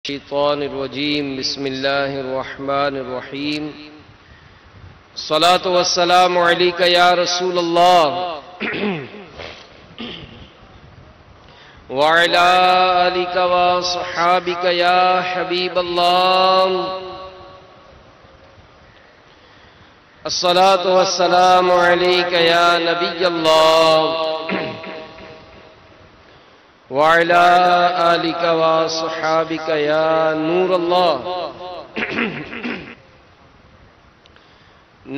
الشیطان الرجیم بسم اللہ الرحمن الرحیم الصلاة والسلام علیک یا رسول اللہ وعلی آلک وصحابک یا حبیب اللہ الصلاة والسلام علیک یا نبی اللہ وعلى آلك وصحابك يا نور الله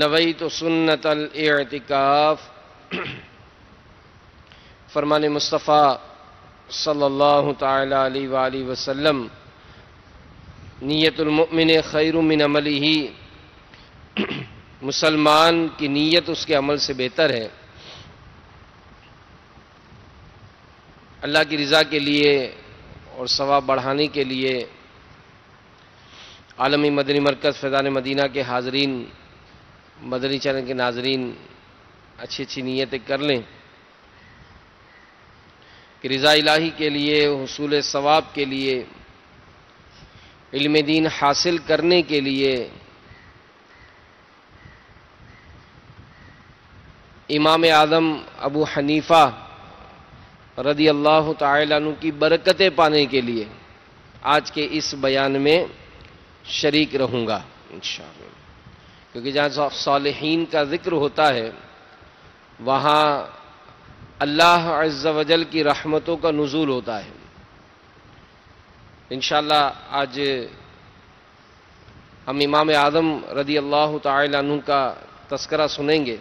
نویت سنت الاعتکاف فرمان مصطفیٰ صلی اللہ تعالی علیہ وآلہ وسلم نیت المؤمن خیر من عملہ، مسلمان کی نیت اس کے عمل سے بہتر ہے۔ اللہ کی رضا کے لیے اور ثواب بڑھانے کے لیے عالمی مدنی مرکز فیضان مدینہ کے حاضرین، مدنی چینل کے ناظرین اچھی اچھی نیتیں کر لیں کہ رضا الہی کے لیے، حصول ثواب کے لیے، علم دین حاصل کرنے کے لیے امام اعظم ابو حنیفہ رضی اللہ تعالیٰ عنہ کی برکتیں پانے کے لیے آج کے اس بیان میں شریک رہوں گا انشاءاللہ، کیونکہ جہاں صالحین کا ذکر ہوتا ہے وہاں اللہ عز و جل کی رحمتوں کا نزول ہوتا ہے۔ انشاءاللہ آج ہم امام اعظم رضی اللہ تعالیٰ عنہ کا تذکرہ سنیں گے،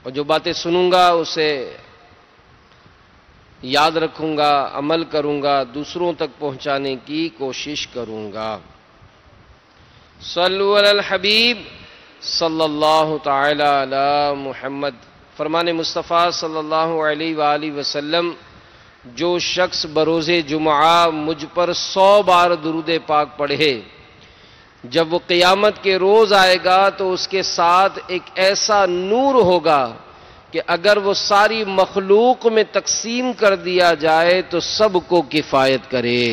اور جو باتیں سنوں گا اسے یاد رکھوں گا، عمل کروں گا، دوسروں تک پہنچانے کی کوشش کروں گا۔ صلو علی الحبیب صلی اللہ تعالی علی محمد۔ فرمان مصطفیٰ صلی اللہ علیہ وآلہ وسلم، جو شخص بروز جمعہ مجھ پر 100 بار درود پاک پڑھے، جب وہ قیامت کے روز آئے گا تو اس کے ساتھ ایک ایسا نور ہوگا کہ اگر وہ ساری مخلوق میں تقسیم کر دیا جائے تو سب کو کفایت کرے۔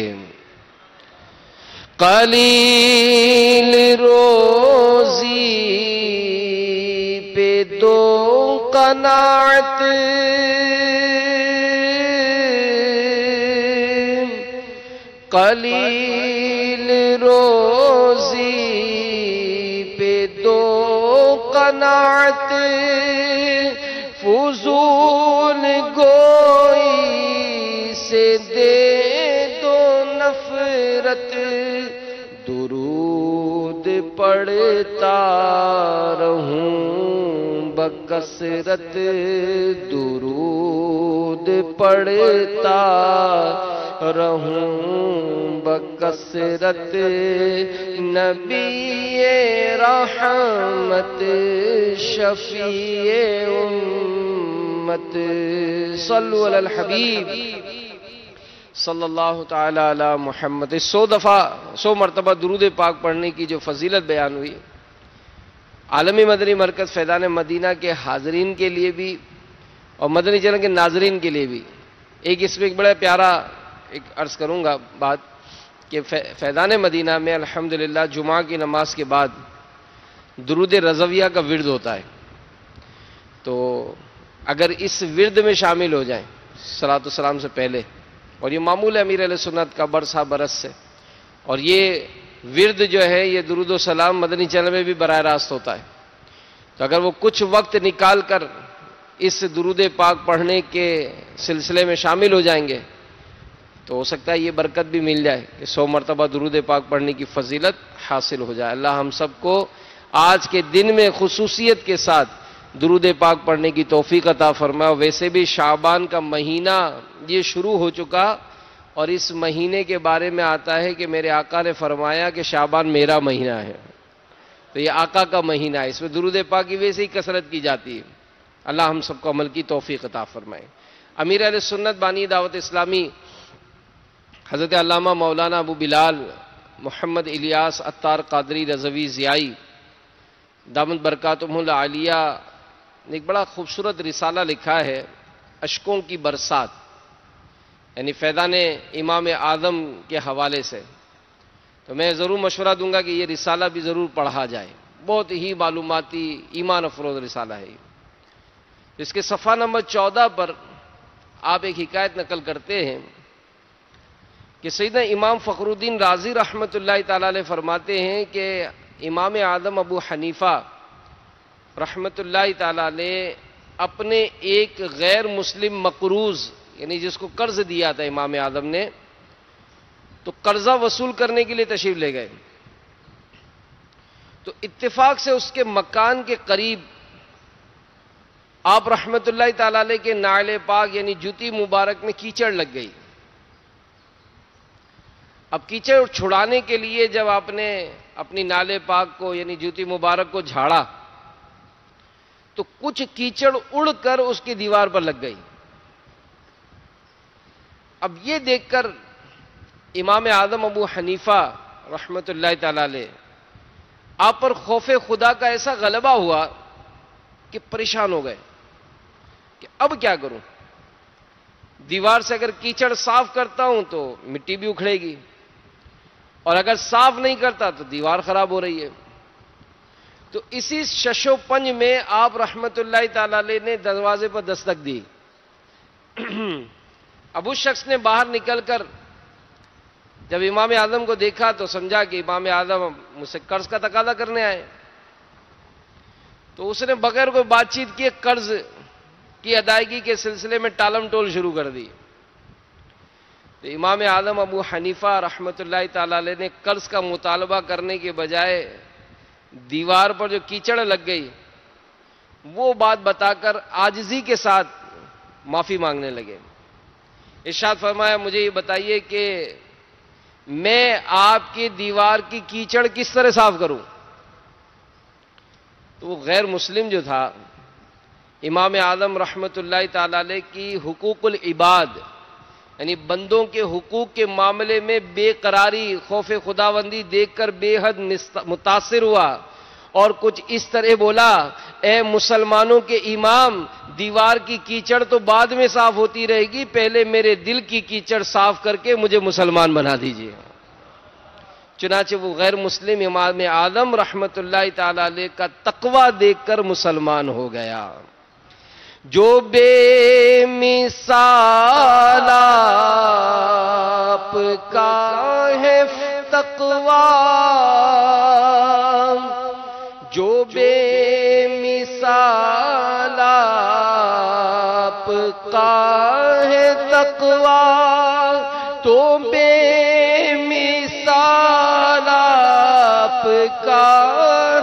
قلیل روزی پہ دو قناعت، قلیل روزی پہ دو قناعت، فضول گوئی سے دے دو نفرت، درود پڑھتا رہوں بکثرت، درود پڑھتا رہوں بکثرت، نبی رحمت شفیع امت، صلو علی الحبیب صلی اللہ تعالی علی محمد۔ 100 مرتبہ درود پاک پڑھنے کی جو فضیلت بیان ہوئی، عالمی مدنی مرکز فیضان مدینہ کے حاضرین کے لیے بھی اور مدنی چینل کے ناظرین کے لیے بھی اس میں ایک بڑا پیارا عرض کروں گا بات کہ فیضان مدینہ میں الحمدللہ جمعہ کی نماز کے بعد درود رضویہ کا ورد ہوتا ہے، تو اگر اس ورد میں شامل ہو جائیں صلاۃ والسلام سے پہلے، اور یہ معمول ہے امیر اہل سنت کا برسا برس سے، اور یہ ورد جو ہے یہ درود و سلام مدنی چینل میں بھی براہ راست ہوتا ہے، تو اگر وہ کچھ وقت نکال کر اس درود پاک پڑھنے کے سلسلے میں شامل ہو جائیں گے تو ہو سکتا ہے یہ برکت بھی مل جائے کہ 100 مرتبہ درود پاک پڑھنے کی فضیلت حاصل ہو جائے۔ اللہ ہم سب کو آج کے دن میں خصوصیت کے ساتھ درود پاک پڑھنے کی توفیق عطا فرمائے۔ ویسے بھی شعبان کا مہینہ یہ شروع ہو چکا، اور اس مہینے کے بارے میں آتا ہے کہ میرے آقا نے فرمایا کہ شعبان میرا مہینہ ہے، تو یہ آقا کا مہینہ ہے، اس میں درود پاک کی ویسے ہی کثرت کی جاتی ہے۔ اللہ ہم سب کو عمل کی توفیق عطا فرمائے۔ امیر اہل سنت بانی دعوت اسلامی حضرت علامہ مولانا ابو بلال محمد الیاس عطار قادری رضوی ضیائی دامت برکاتہم العالیہ نے ایک بڑا خوبصورت رسالہ لکھا ہے، اشکوں کی برسات۔ یعنی فیضان امام اعظم کے حوالے سے، تو میں ضرور مشورہ دوں گا کہ یہ رسالہ بھی ضرور پڑھا جائے، بہت ہی معلوماتی ایمان افروز رسالہ ہے۔ اس کے صفحہ نمبر 14 پر آپ ایک حکایت نقل کرتے ہیں کہ سیدنا امام فخر الدین رازی رحمۃ اللہ تعالی علیہ فرماتے ہیں کہ امام اعظم ابو حنیفہ رحمۃ اللہ تعالی علیہ اپنے ایک غیر مسلم مقروض، یعنی جس کو قرض دیا تھا امام اعظم نے، تو قرضہ وصول کرنے کے لیے تشریف لے گئے، تو اتفاق سے اس کے مکان کے قریب آپ رحمۃ اللہ تعالی علیہ کے نعل پاک یعنی جوتی مبارک میں کیچڑ لگ گئی۔ اب کیچڑ چھڑانے کے لیے جب آپ نے اپنی نعل پاک کو یعنی جوتی مبارک کو جھاڑا تو کچھ کیچڑ اڑ کر اس کی دیوار پر لگ گئی۔ اب یہ دیکھ کر امام اعظم ابو حنیفہ رحمۃ اللہ تعالی علیہ آپ پر خوف خدا کا ایسا غلبہ ہوا کہ پریشان ہو گئے کہ اب کیا کروں، دیوار سے اگر کیچڑ صاف کرتا ہوں تو مٹی بھی اکھڑے گی، اور اگر صاف نہیں کرتا تو دیوار خراب ہو رہی ہے۔ تو اسی شش و پنج میں آپ رحمت اللہ تعالی علیہ نے دروازے پر دستک دی۔ اب اس شخص نے باہر نکل کر جب امام اعظم کو دیکھا تو سمجھا کہ امام اعظم مجھ سے قرض کا تقاضا کرنے آئے، تو اس نے بغیر کوئی بات چیت کیے قرض کی ادائیگی کے سلسلے میں ٹالم ٹول شروع کر دی۔ تو امام اعظم ابو حنیفہ رحمۃ اللہ تعالی علیہ نے قرض کا مطالبہ کرنے کے بجائے دیوار پر جو کیچڑ لگ گئی وہ بات بتا کر عاجزی کے ساتھ معافی مانگنے لگے۔ ارشاد فرمایا مجھے یہ بتائیے کہ میں آپ کی دیوار کی کیچڑ کس طرح صاف کروں؟ تو وہ غیر مسلم جو تھا امام اعظم رحمۃ اللہ تعالی علیہ کی حقوق العباد یعنی بندوں کے حقوق کے معاملے میں بے قراری خوف خداوندی دیکھ کر بے حد متاثر ہوا اور کچھ اس طرح بولا، اے مسلمانوں کے امام، دیوار کی کیچڑ تو بعد میں صاف ہوتی رہے گی، پہلے میرے دل کی کیچڑ صاف کر کے مجھے مسلمان بنا دیجیے۔ چنانچہ وہ غیر مسلم امام اعظم رحمت اللہ تعالی علیہ کا تقوی دیکھ کر مسلمان ہو گیا۔ جو بے مثال آپ کا ہے تقوی، جو بے مثال آپ کا ہے تقوی، تو بے مثال آپ کا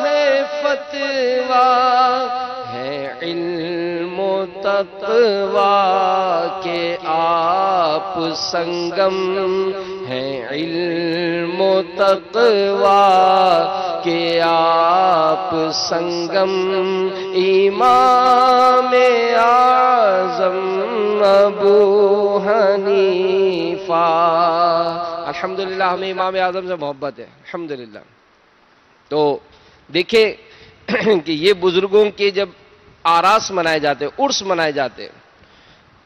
ہے فتویٰ، ہے علم و تقوی کے آپ سنگم، ہے علم و تقوی کہ آپ سنگم، امام اعظم ابو حنیفہ۔ الحمدللہ ہمیں امام اعظم سے محبت ہے، الحمدللہ۔ تو دیکھیں کہ یہ بزرگوں کے جب آراس منائے جاتے، عرس منائے جاتے،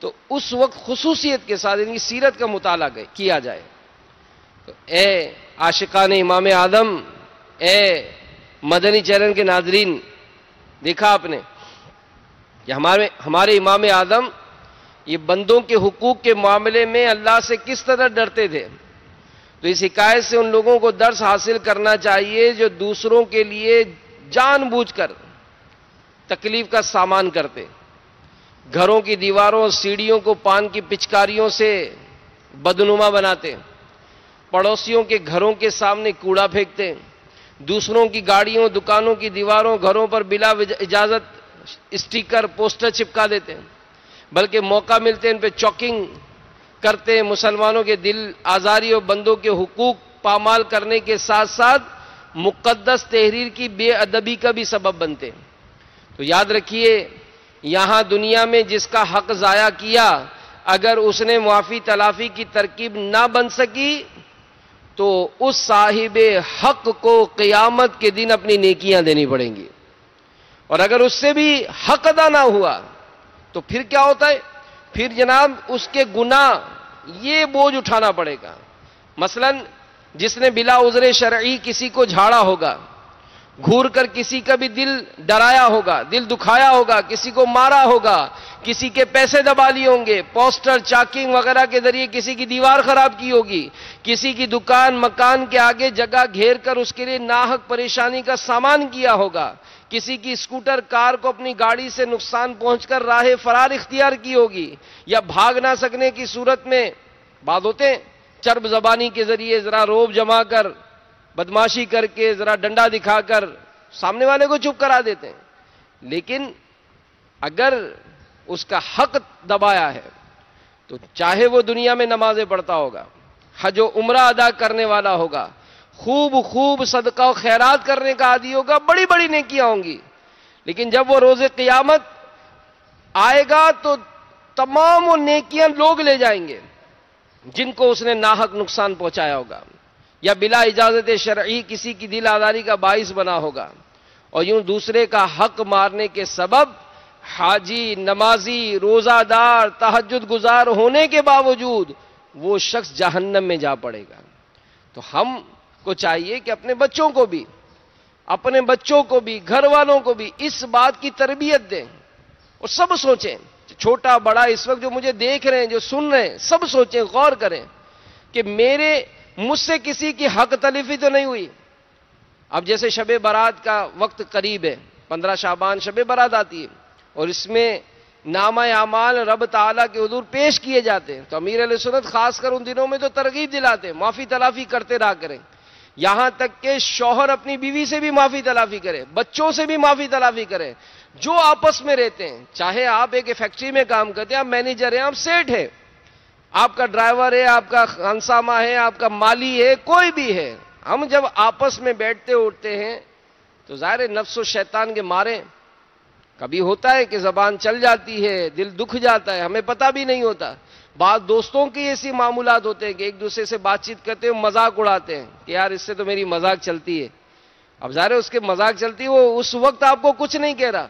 تو اس وقت خصوصیت کے ساتھ ان کی سیرت کا مطالعہ کیا جائے۔ تو اے عاشقان امام اعظم، اے مدنی چینل کے ناظرین، دیکھا آپ نے کہ ہمارے امام اعظم یہ بندوں کے حقوق کے معاملے میں اللہ سے کس طرح ڈرتے تھے۔ تو اس حکایت سے ان لوگوں کو درس حاصل کرنا چاہیے جو دوسروں کے لیے جان بوجھ کر تکلیف کا سامان کرتے، گھروں کی دیواروں سیڑھیوں کو پان کی پچکاریوں سے بدنما بناتے، پڑوسیوں کے گھروں کے سامنے کوڑا پھینکتے، دوسروں کی گاڑیوں دکانوں کی دیواروں گھروں پر بلا اجازت اسٹیکر پوسٹر چپکا دیتے، بلکہ موقع ملتے ان پہ چوکنگ کرتے، مسلمانوں کے دل آزاری اور بندوں کے حقوق پامال کرنے کے ساتھ ساتھ مقدس تحریر کی بے ادبی کا بھی سبب بنتے۔ تو یاد رکھیے، یہاں دنیا میں جس کا حق ضائع کیا، اگر اس نے معافی تلافی کی ترکیب نہ بن سکی تو اس صاحب حق کو قیامت کے دن اپنی نیکیاں دینی پڑیں گی، اور اگر اس سے بھی حق ادا نہ ہوا تو پھر کیا ہوتا ہے؟ پھر جناب اس کے گناہ یہ بوجھ اٹھانا پڑے گا۔ مثلا جس نے بلا عذر شرعی کسی کو جھاڑا ہوگا، گھور کر کسی کا بھی دل ڈرایا ہوگا، دل دکھایا ہوگا، کسی کو مارا ہوگا، کسی کے پیسے دبا لیے ہوں گے، پوسٹر چاکنگ وغیرہ کے ذریعے کسی کی دیوار خراب کی ہوگی، کسی کی دکان مکان کے آگے جگہ گھیر کر اس کے لیے ناحق پریشانی کا سامان کیا ہوگا، کسی کی اسکوٹر کار کو اپنی گاڑی سے نقصان پہنچ کر راہ فرار اختیار کی ہوگی، یا بھاگ نہ سکنے کی صورت میں بعض ہوتے ہیں چرب زبانی کے ذریعے ذرا روب جما کر بدماشی کر کے ذرا ڈنڈا دکھا کر سامنے والے کو چپ کرا دیتے ہیں۔ لیکن اگر اس کا حق دبایا ہے تو چاہے وہ دنیا میں نمازیں پڑھتا ہوگا، حج و عمرہ ادا کرنے والا ہوگا، خوب صدقہ و خیرات کرنے کا عادی ہوگا، بڑی بڑی نیکیاں ہوں گی، لیکن جب وہ روز قیامت آئے گا تو تمام وہ نیکیاں لوگ لے جائیں گے جن کو اس نے ناحق نقصان پہنچایا ہوگا یا بلا اجازت شرعی کسی کی دل آزاری کا باعث بنا ہوگا، اور یوں دوسرے کا حق مارنے کے سبب حاجی، نمازی، روزہ دار، تہجد گزار ہونے کے باوجود وہ شخص جہنم میں جا پڑے گا۔ تو ہم کو چاہیے کہ اپنے بچوں کو بھی گھر والوں کو بھی اس بات کی تربیت دیں، اور سب سوچیں، چھوٹا بڑا اس وقت جو مجھے دیکھ رہے ہیں، جو سن رہے ہیں، سب سوچیں، غور کریں کہ مجھ سے کسی کی حق تلفی تو نہیں ہوئی۔ اب جیسے شب برات کا وقت قریب ہے، 15 شعبان شب برات آتی ہے، اور اس میں نامہ اعمال رب تعالیٰ کے حضور پیش کیے جاتے ہیں، تو امیر علیہ سنت خاص کر ان دنوں میں تو ترغیب دلاتے ہیں معافی تلافی کرتے رہا کریں، یہاں تک کہ شوہر اپنی بیوی سے بھی معافی تلافی کرے، بچوں سے بھی معافی تلافی کرے، جو آپس میں رہتے ہیں، چاہے آپ ایک فیکٹری میں کام کرتے ہیں، آپ مینیجر ہیں، آپ سیٹ ہیں، آپ کا ڈرائیور ہے، آپ کا خانسامہ ہے، آپ کا مالی ہے، کوئی بھی ہے، ہم جب آپس میں بیٹھتے اٹھتے ہیں تو ظاہر نفس و شیطان کے مارے کبھی ہوتا ہے کہ زبان چل جاتی ہے، دل دکھ جاتا ہے، ہمیں پتہ بھی نہیں ہوتا۔ بعض دوستوں کی ایسی معمولات ہوتے ہیں کہ ایک دوسرے سے بات چیت کرتے ہیں، مذاق اڑاتے ہیں کہ یار اس سے تو میری مذاق چلتی ہے۔ اب ظاہر اس کے مذاق چلتی ہے، وہ اس وقت آپ کو کچھ نہیں کہہ رہا،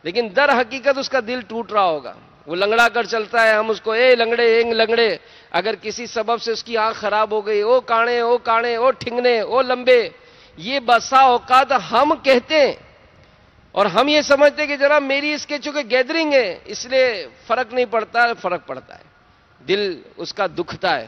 لیکن در حقیقت اس کا دل ٹوٹ رہا ہوگا، وہ لنگڑا کر چلتا ہے، ہم اس کو اے لنگڑے اے لنگڑے، اگر کسی سبب سے اس کی آنکھ خراب ہو گئی، او کانے او کانے او ٹھنگنے او لمبے، یہ بسا اوقات ہم کہتے ہیں، اور ہم یہ سمجھتے ہیں کہ جناب میری اس کے چونکہ گیدرنگ ہے اس لیے فرق نہیں پڑتا، فرق پڑتا ہے، دل اس کا دکھتا ہے،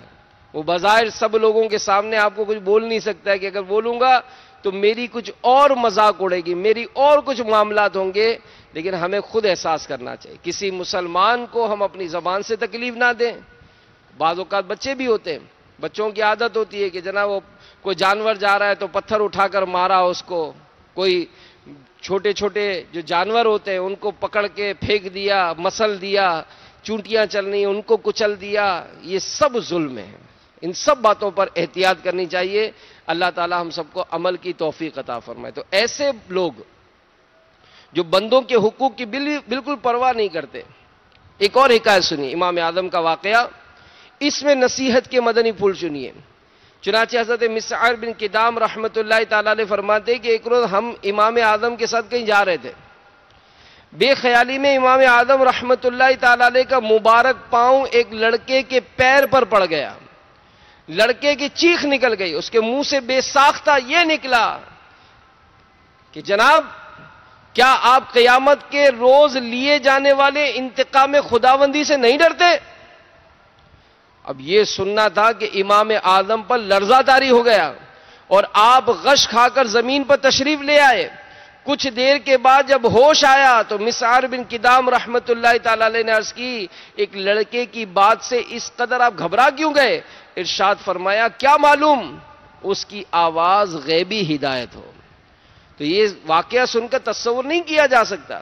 وہ بظاہر سب لوگوں کے سامنے آپ کو کچھ بول نہیں سکتا ہے کہ اگر بولوں گا تو میری کچھ اور مذاق اڑے گی، میری اور کچھ معاملات ہوں گے، لیکن ہمیں خود احساس کرنا چاہیے کسی مسلمان کو ہم اپنی زبان سے تکلیف نہ دیں۔ بعض اوقات بچے بھی ہوتے ہیں، بچوں کی عادت ہوتی ہے کہ جناب وہ کوئی جانور جا رہا ہے تو پتھر اٹھا کر مارا اس کو، کوئی چھوٹے چھوٹے جو جانور ہوتے ہیں ان کو پکڑ کے پھینک دیا، مسل دیا، چونٹیاں چل رہی ان کو کچل دیا، یہ سب ظلم ہے۔ ان سب باتوں پر احتیاط کرنی چاہیے، اللہ تعالی ہم سب کو عمل کی توفیق عطا فرمائے۔ تو ایسے لوگ جو بندوں کے حقوق کی بالکل پرواہ نہیں کرتے۔ ایک اور حکایت سنی امام اعظم کا واقعہ، اس میں نصیحت کے مدنی پھول سنیے۔ چنانچہ حضرت مسعر بن کدام رحمت اللہ تعالی علیہ فرماتے کہ ایک روز ہم امام اعظم کے ساتھ کہیں جا رہے تھے، بے خیالی میں امام اعظم رحمت اللہ تعالی علیہ کا مبارک پاؤں ایک لڑکے کے پیر پر پڑ گیا، لڑکے کی چیخ نکل گئی، اس کے منہ سے بے ساختہ یہ نکلا کہ جناب کیا آپ قیامت کے روز لیے جانے والے انتقام خداوندی سے نہیں ڈرتے؟ اب یہ سننا تھا کہ امام اعظم پر لرزہ طاری ہو گیا اور آپ غش کھا کر زمین پر تشریف لے آئے۔ کچھ دیر کے بعد جب ہوش آیا تو مسعر بن کدام رحمت اللہ تعالی علیہ نے عرض کی، ایک لڑکے کی بات سے اس قدر آپ گھبرا کیوں گئے؟ ارشاد فرمایا، کیا معلوم اس کی آواز غیبی ہدایت ہو۔ تو یہ واقعہ سن کر تصور نہیں کیا جا سکتا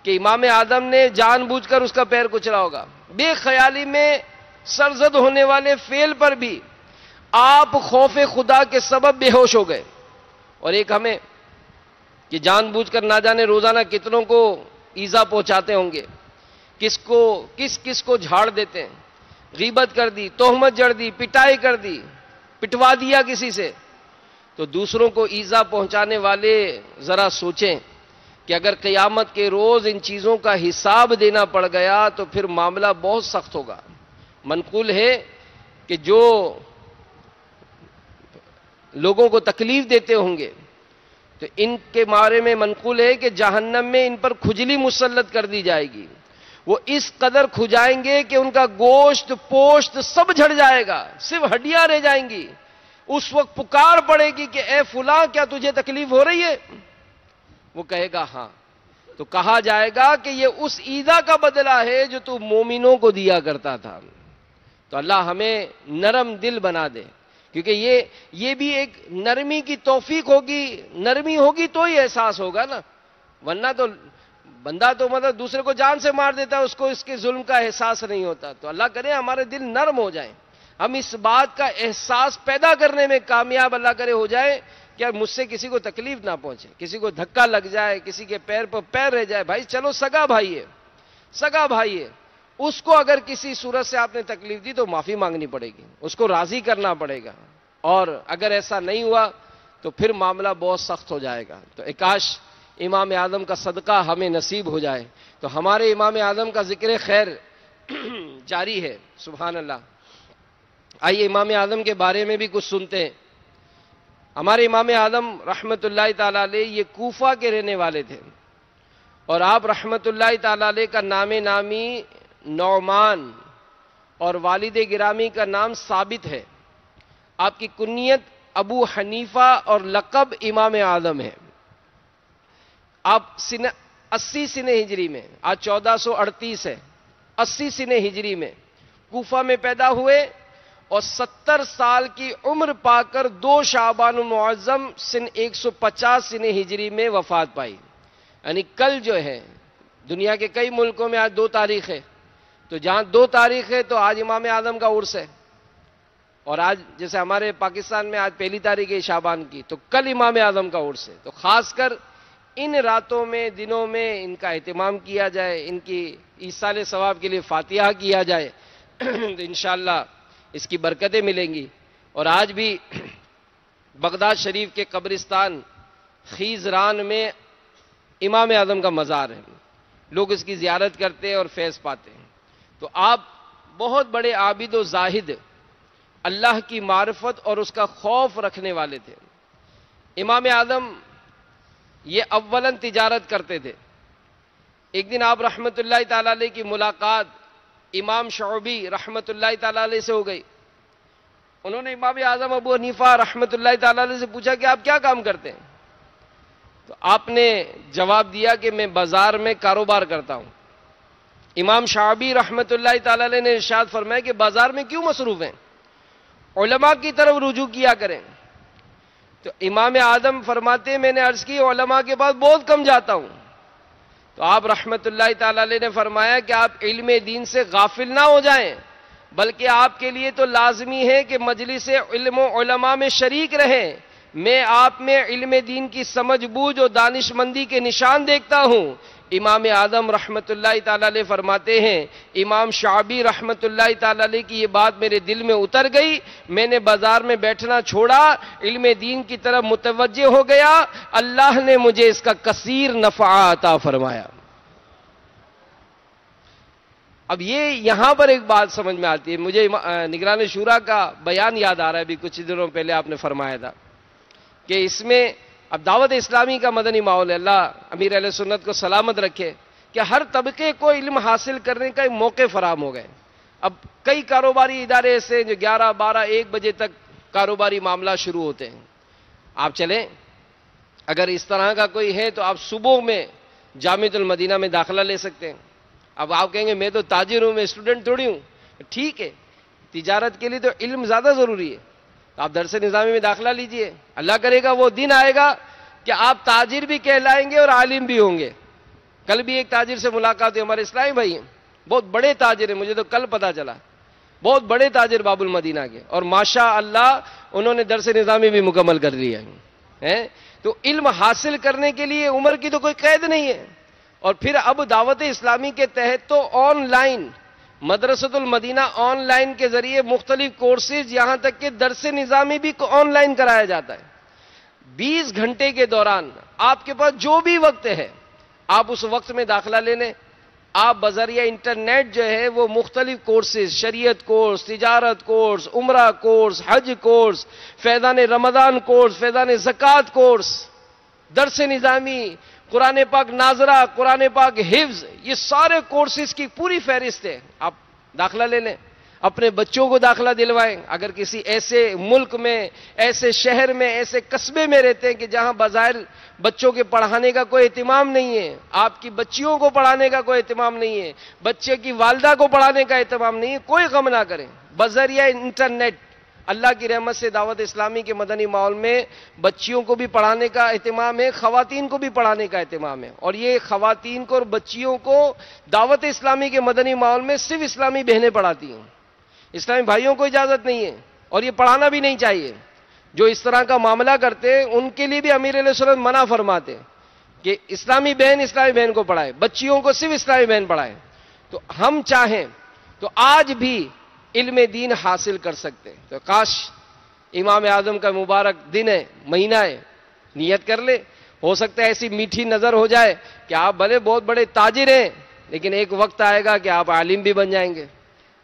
کہ امام اعظم نے جان بوجھ کر اس کا پیر کچلا ہوگا۔ بے خیالی میں سرزد ہونے والے فعل پر بھی آپ خوف خدا کے سبب بے ہوش ہو گئے، اور ایک ہمیں کہ جان بوجھ کر نہ جانے روزانہ کتنوں کو ایذا پہنچاتے ہوں گے، کس کو جھاڑ دیتے ہیں، غیبت کر دی، تہمت جڑ دی، پٹائی کر دی، پٹوا دیا کسی سے۔ تو دوسروں کو ایذا پہنچانے والے ذرا سوچیں کہ اگر قیامت کے روز ان چیزوں کا حساب دینا پڑ گیا تو پھر معاملہ بہت سخت ہوگا، منقول ہے کہ جو لوگوں کو تکلیف دیتے ہوں گے تو ان کے بارے میں منقول ہے کہ جہنم میں ان پر کھجلی مسلط کر دی جائے گی. وہ اس قدر کھجائیں گے کہ ان کا گوشت پوشت سب جھڑ جائے گا, صرف ہڈیاں رہ جائیں گی. اس وقت پکار پڑے گی کہ اے فلاں کیا تجھے تکلیف ہو رہی ہے؟ وہ کہے گا ہاں. تو کہا جائے گا کہ یہ اس ایذا کا بدلہ ہے جو تو مومنوں کو دیا کرتا تھا. تو اللہ ہمیں نرم دل بنا دے, کیونکہ یہ بھی ایک نرمی کی توفیق ہوگی. نرمی ہوگی تو ہی احساس ہوگا نا, ورنہ تو بندہ تو مطلب دوسرے کو جان سے مار دیتا ہے, اس کو اس کے ظلم کا احساس نہیں ہوتا. تو اللہ کرے ہمارے دل نرم ہو جائیں, ہم اس بات کا احساس پیدا کرنے میں کامیاب اللہ کرے ہو جائے کہ مجھ سے کسی کو تکلیف نہ پہنچے, کسی کو دھکا لگ جائے, کسی کے پیر پر پیر رہ جائے. بھائی چلو سگا بھائی ہے, سگا بھائی ہے, اس کو اگر کسی صورت سے آپ نے تکلیف دی تو معافی مانگنی پڑے گی, اس کو راضی کرنا پڑے گا. اور اگر ایسا نہیں ہوا تو پھر معاملہ بہت سخت ہو جائے گا. تو کاش امام اعظم کا صدقہ ہمیں نصیب ہو جائے. تو ہمارے امام اعظم کا ذکر خیر جاری ہے. سبحان اللہ. آئیے امام اعظم کے بارے میں بھی کچھ سنتے ہیں. ہمارے امام اعظم رحمت اللہ تعالی علیہ یہ کوفہ کے رہنے والے تھے, اور آپ رحمت اللہ تعالی علیہ کا نام نامی نعمان اور والد گرامی کا نام ثابت ہے. آپ کی کنیت ابو حنیفہ اور لقب امام اعظم ہے. آپ 80 سنہ ہجری میں, آج 1438 ہے, 80 سنہ ہجری میں کوفہ میں پیدا ہوئے اور 70 سال کی عمر پا کر 2 شعبان المعظم سن 150 سنہ ہجری میں وفات پائی. یعنی کل جو ہے دنیا کے کئی ملکوں میں آج 2 تاریخ ہے, تو جہاں 2 تاریخ ہے تو آج امام اعظم کا عرس ہے. اور آج جیسے ہمارے پاکستان میں آج 1 تاریخ ہے شعبان کی, تو کل امام اعظم کا عرس ہے. تو خاص کر ان راتوں میں دنوں میں ان کا اہتمام کیا جائے, ان کی ایصال ثواب کے لیے فاتحہ کیا جائے تو انشاءاللہ اس کی برکتیں ملیں گی. اور آج بھی بغداد شریف کے قبرستان خیزران میں امام اعظم کا مزار ہے, لوگ اس کی زیارت کرتے ہیں اور فیض پاتے ہیں. تو آپ بہت بڑے عابد و زاہد, اللہ کی معرفت اور اس کا خوف رکھنے والے تھے. امام اعظم یہ اولاً تجارت کرتے تھے. ایک دن آپ رحمت اللہ تعالی علیہ کی ملاقات امام شعبی رحمت اللہ تعالی علیہ سے ہو گئی. انہوں نے امام اعظم ابو حنیفہ رحمت اللہ تعالی علیہ سے پوچھا کہ آپ کیا کام کرتے ہیں؟ تو آپ نے جواب دیا کہ میں بازار میں کاروبار کرتا ہوں. امام شعبی رحمت اللہ تعالی علیہ نے ارشاد فرمایا کہ بازار میں کیوں مصروف ہیں, علماء کی طرف رجوع کیا کریں. تو امام اعظم فرماتے ہیں میں نے عرض کی علماء کے پاس بہت کم جاتا ہوں. تو آپ رحمت اللہ تعالی علیہ نے فرمایا کہ آپ علم دین سے غافل نہ ہو جائیں, بلکہ آپ کے لیے تو لازمی ہے کہ مجلس علم و علماء میں شریک رہیں. میں آپ میں علم دین کی سمجھ بوجھ اور دانش مندی کے نشان دیکھتا ہوں. امام اعظم رحمت اللہ تعالی علیہ فرماتے ہیں امام شعبی رحمت اللہ تعالی علیہ کی یہ بات میرے دل میں اتر گئی, میں نے بازار میں بیٹھنا چھوڑا, علم دین کی طرف متوجہ ہو گیا, اللہ نے مجھے اس کا کثیر نفع عطا فرمایا. اب یہ یہاں پر ایک بات سمجھ میں آتی ہے, مجھے نگران شورا کا بیان یاد آ رہا ہے, ابھی کچھ دنوں پہلے آپ نے فرمایا تھا کہ اس میں اب دعوت اسلامی کا مدنی ماحول ہے, اللہ امیر اہل سنت کو سلامت رکھے, کہ ہر طبقے کو علم حاصل کرنے کا ایک موقع فراہم ہو گئے. اب کئی کاروباری ادارے ایسے ہیں جو 11, 12, 1 بجے تک کاروباری معاملہ شروع ہوتے ہیں. آپ چلیں, اگر اس طرح کا کوئی ہے تو آپ صبح میں جامعۃ المدینہ میں داخلہ لے سکتے ہیں. اب آپ کہیں گے میں تو تاجر ہوں, میں اسٹوڈنٹ تھوڑی ہوں. ٹھیک ہے, تجارت کے لیے تو علم زیادہ ضروری ہے, تو آپ درس نظامی میں داخلہ لیجئے. اللہ کرے گا وہ دن آئے گا کہ آپ تاجر بھی کہلائیں گے اور عالم بھی ہوں گے. کل بھی ایک تاجر سے ملاقات ہوئی, ہمارے اسلامی بھائی ہیں, بہت بڑے تاجر ہیں, مجھے تو کل پتا چلا, بہت بڑے تاجر باب المدینہ کے, اور ماشاء اللہ انہوں نے درس نظامی بھی مکمل کر لیا ہے. تو علم حاصل کرنے کے لیے عمر کی تو کوئی قید نہیں ہے. اور پھر اب دعوت اسلامی کے تحت تو آن لائن مدرسۃ المدینہ آن لائن کے ذریعے مختلف کورسز, یہاں تک کہ درس نظامی بھی آن لائن کرایا جاتا ہے. 20 گھنٹے کے دوران آپ کے پاس جو بھی وقت ہے آپ اس وقت میں داخلہ لے لیں, آپ بذریعہ انٹرنیٹ جو ہے وہ مختلف کورسز، شریعت کورس، تجارت کورس، عمرہ کورس، حج کورس، فیضان رمضان کورس، فیضان زکوٰۃ کورس، درس نظامی، قرآن پاک ناظرہ، قرآن پاک حفظ، یہ سارے کورسز کی پوری فہرست ہے. آپ داخلہ لے لیں، اپنے بچوں کو داخلہ دلوائیں. اگر کسی ایسے ملک میں، ایسے شہر میں، ایسے قصبے میں رہتے ہیں کہ جہاں بظاہر بچوں کے پڑھانے کا کوئی اہتمام نہیں ہے، آپ کی بچیوں کو پڑھانے کا کوئی اہتمام نہیں ہے، بچے کی والدہ کو پڑھانے کا اہتمام نہیں ہے، کوئی غم نہ کریں. بذریعہ انٹرنیٹ اللہ کی رحمت سے دعوت اسلامی کے مدنی ماحول میں بچیوں کو بھی پڑھانے کا اہتمام ہے، خواتین کو بھی پڑھانے کا اہتمام ہے. اور یہ خواتین کو اور بچیوں کو دعوت اسلامی کے مدنی ماحول میں صرف اسلامی بہنیں پڑھاتی ہیں، اسلامی بھائیوں کو اجازت نہیں ہے اور یہ پڑھانا بھی نہیں چاہیے. جو اس طرح کا معاملہ کرتے ہیں ان کے لیے بھی امیر علیہ السلام منع فرماتے ہیں کہ اسلامی بہن کو پڑھائے، بچیوں کو صرف اسلامی بہن پڑھائے. تو ہم چاہیں تو آج بھی علم دین حاصل کر سکتے ہیں. تو کاش امام اعظم کا مبارک دن ہے، مہینہ ہے، نیت کر لے. ہو سکتا ہے ایسی میٹھی نظر ہو جائے کہ آپ بھلے بہت بڑے تاجر ہیں، لیکن ایک وقت آئے گا کہ آپ عالم بھی بن جائیں گے،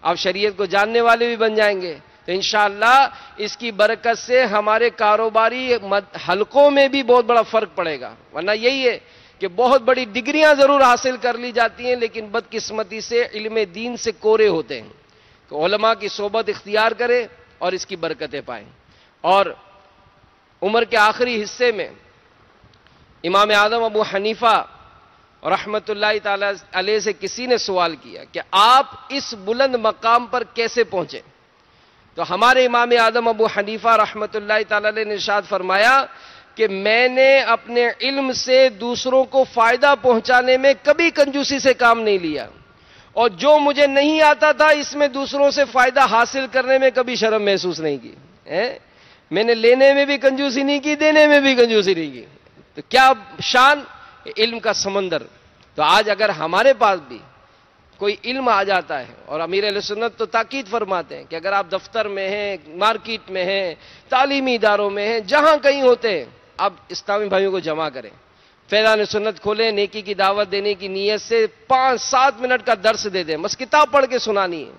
آپ شریعت کو جاننے والے بھی بن جائیں گے. تو انشاءاللہ اس کی برکت سے ہمارے کاروباری حلقوں میں بھی بہت بڑا فرق پڑے گا. ورنہ یہی ہے کہ بہت بڑی ڈگریاں ضرور حاصل کر لی جاتی ہیں لیکن بدقسمتی سے علم دین سے کورے ہوتے ہیں. تو علماء کی صحبت اختیار کرے اور اس کی برکتیں پائیں. اور عمر کے آخری حصے میں امام اعظم ابو حنیفہ رحمت اللہ تعالی علیہ سے کسی نے سوال کیا کہ آپ اس بلند مقام پر کیسے پہنچے؟ تو ہمارے امام اعظم ابو حنیفہ رحمت اللہ تعالی علیہ نے ارشاد فرمایا کہ میں نے اپنے علم سے دوسروں کو فائدہ پہنچانے میں کبھی کنجوسی سے کام نہیں لیا، اور جو مجھے نہیں آتا تھا اس میں دوسروں سے فائدہ حاصل کرنے میں کبھی شرم محسوس نہیں کی. میں نے لینے میں بھی کنجوسی نہیں کی، دینے میں بھی کنجوسی نہیں کی. تو کیا شان علم کا سمندر. تو آج اگر ہمارے پاس بھی کوئی علم آ جاتا ہے، اور امیر اہل سنت تو تاکید فرماتے ہیں کہ اگر آپ دفتر میں ہیں، مارکیٹ میں ہیں، تعلیمی اداروں میں ہیں، جہاں کہیں ہوتے ہیں، آپ اسلامی بھائیوں کو جمع کریں، فیضان سنت کھولیں، نیکی کی دعوت دینے کی نیت سے 5-7 منٹ کا درس دے دیں، بس کتاب پڑھ کے سنانی ہے.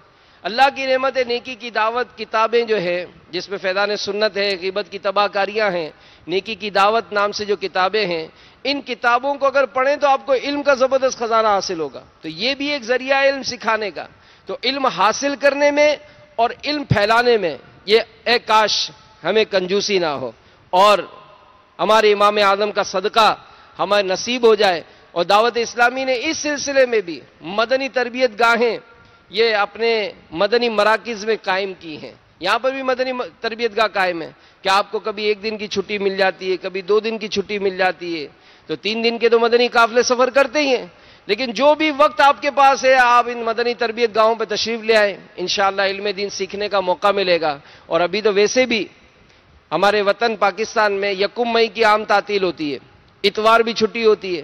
اللہ کی رحمت ہے، نیکی کی دعوت کتابیں جو ہے جس میں فیضان سنت ہے، غیبت کی تباہ کاریاں ہیں، نیکی کی دعوت نام سے جو کتابیں ہیں، ان کتابوں کو اگر پڑھیں تو آپ کو علم کا زبردست خزانہ حاصل ہوگا. تو یہ بھی ایک ذریعہ ہے علم سکھانے کا. تو علم حاصل کرنے میں اور علم پھیلانے میں یہ اے کاش ہمیں کنجوسی نہ ہو، اور ہمارے امام اعظم کا صدقہ ہمیں نصیب ہو جائے. اور دعوت اسلامی نے اس سلسلے میں بھی مدنی تربیت گاہیں یہ اپنے مدنی مراکز میں قائم کی ہیں. یہاں پر بھی مدنی تربیت گاہ قائم ہے کہ آپ کو کبھی 1 دن کی چھٹی مل جاتی ہے، کبھی 2 دن کی چھٹی مل جاتی ہے. تو 3 دن کے تو مدنی قافلے سفر کرتے ہی ہیں، لیکن جو بھی وقت آپ کے پاس ہے آپ ان مدنی تربیت گاہوں پہ تشریف لے آئیں. انشاءاللہ علم دین سیکھنے کا موقع ملے گا. اور ابھی تو ویسے بھی ہمارے وطن پاکستان میں 1 مئی کی عام تعطیل ہوتی ہے، اتوار بھی چھٹی ہوتی ہے،